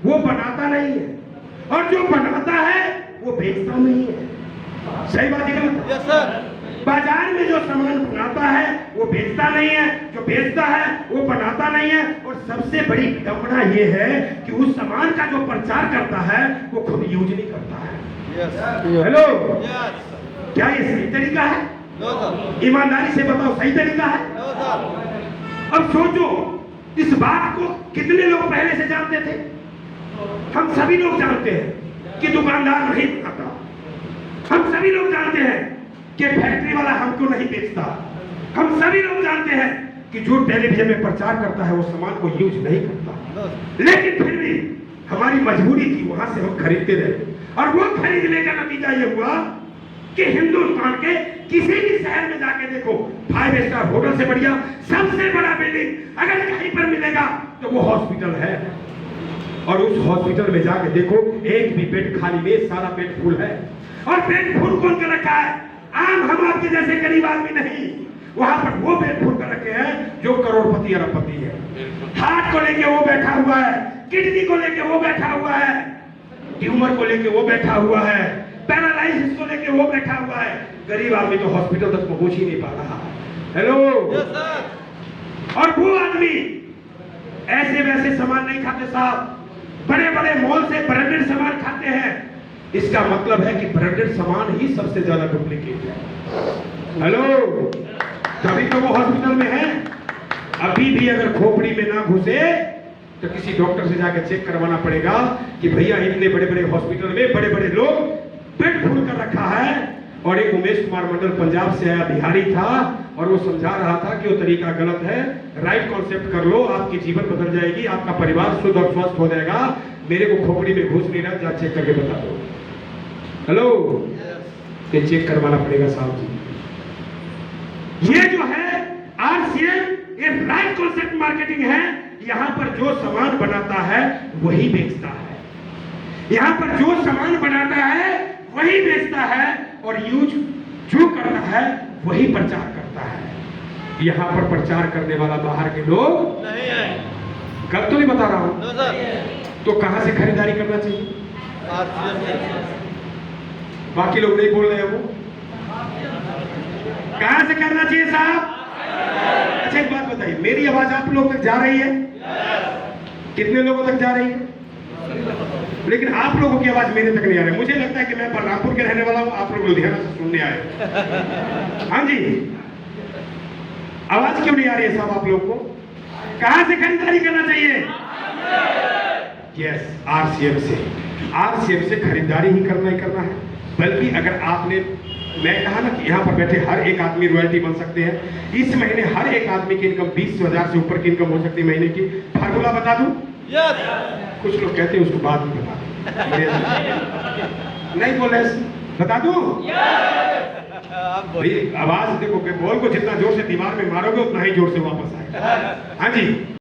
वो बनाता नहीं है, और जो बनाता है वो बेचता नहीं है। सही बात है गलत? Yes sir. बाजार में जो सामान बनाता है वो बेचता नहीं है, जो बेचता है वो बनाता नहीं है, और सबसे बड़ी विडंबना ये है कि उस सामान का जो प्रचार करता है वो खुद यूज नहीं करता है। यस। Hello, yes. क्या ये सही तरीका है? No sir. ईमानदारी से बताओ, सही तरीका है? No sir. अब सोचो, इस बात को कितने लोग पहले से जानते थे? हम सभी लोग जानते हैं कि दुकानदार नहीं बनाता। हम सभी लोग जानते हैं कि फैक्ट्री वाला हमको नहीं बेचता। हम सभी लोग जानते हैं कि जो टेलीविजन में प्रचार करता है वो सामान को यूज नहीं करता। लेकिन फिर भी हमारी मजबूरी थी, वहां से हम खरीदते रहे, और वो खरीदने का नतीजा ये हुआ कि हिंदुस्तान के किसी भी शहर में जाके देखो, 5 स्टार होटल से बढ़िया सबसे बड़ा बिल्डिंग अगर कहीं पर मिलेगा तो वो हॉस्पिटल है। और उस हॉस्पिटल में जाके देखो, एक भी बेड खाली नहीं, सारा बेड फुल है। और बेड फुल कौन कर रखा है? आम हम आपके जैसे गरीब आदमी नहीं। वहां पर वो बेड फुल कर रखे हैं जो करोड़पति अरबपति है। हार्ट को लेके वो बैठा हुआ है, किडनी को लेके वो बैठा हुआ है, ट्यूमर को लेके वो बैठा हुआ है, पैरालाइसिस को लेके वो बैठा हुआ है। गरीब आदमी तो हॉस्पिटल तक पहुंच ही नहीं पा रहा। हेलो। और वो आदमी ऐसे वैसे सामान नहीं खाते साहब, बड़े बड़े मॉल से ब्रांडेड सामान खाते हैं। इसका मतलब है कि ब्रांडेड सामान ही सबसे ज्यादा डुप्लीकेट है। हेलो। तभी तो वो हॉस्पिटल में है। अभी भी अगर खोपड़ी में ना घुसे तो किसी डॉक्टर से जाकर चेक करवाना पड़ेगा कि भैया इतने बड़े बड़े हॉस्पिटल में बड़े बड़े लोग पेट फूल कर रखा है। और एक उमेश कुमार मंडल पंजाब से आया बिहारी था और वो समझा रहा था कि वो तरीका गलत है, राइट कॉन्सेप्ट कर लो, आपकी जीवन बदल जाएगी, आपका परिवार शुद्ध और स्वस्थ हो जाएगा। मेरे को खोपड़ी में घुस नहीं रहा, जा चेक करके बता दो। हेलो। ये चेक करवाना पड़ेगा साहब जी। ये जो है आरसीएम, ये राइट कॉन्सेप्ट मार्केटिंग है। यहां पर जो सामान बनाता है वही बेचता है। यहां पर जो सामान बनाता है वही बेचता है और यूज जो करता है वही प्रचार करता है। यहां पर प्रचार करने वाला बाहर के लोग नहीं है। गलत तो नहीं बता रहा हूं? तो कहां से खरीदारी करना चाहिए? बाकी लोग नहीं बोल रहे हैं, वो कहां से करना चाहिए साहब? अच्छा एक बात बताइए, मेरी आवाज आप लोग तक जा रही है? कितने लोगों तक जा रही है? लेकिन आप लोगों की आवाज मेरे तक नहीं आ रही। मुझे लगता है कि मैं बलरामपुर के रहने वाला हूं, आप लोग लुधियाना से सुनने आए। हाँ जी, आवाज क्यों नहीं आ रही है साहब आप लोग को? कहां से खरीदारी करना चाहिए? यस, आरसीएम से। आरसीएम से खरीदारी ही करना है। बल्कि अगर आपने, मैं कहा ना कि यहाँ पर बैठे हर एक आदमी रॉयल्टी बन सकते हैं। इस महीने हर एक आदमी की इनकम 20,000 से ऊपर की इनकम हो सकती है महीने की। फार्मूला बता दूं? कुछ लोग कहते हैं उसको बाद में बता दूं। नहीं बोले, बता दूं? भाई आवाज देखो, बोल को जितना जोर से दीवार में मारोगे उतना ही जोर से वापस आएगा। हाँ जी।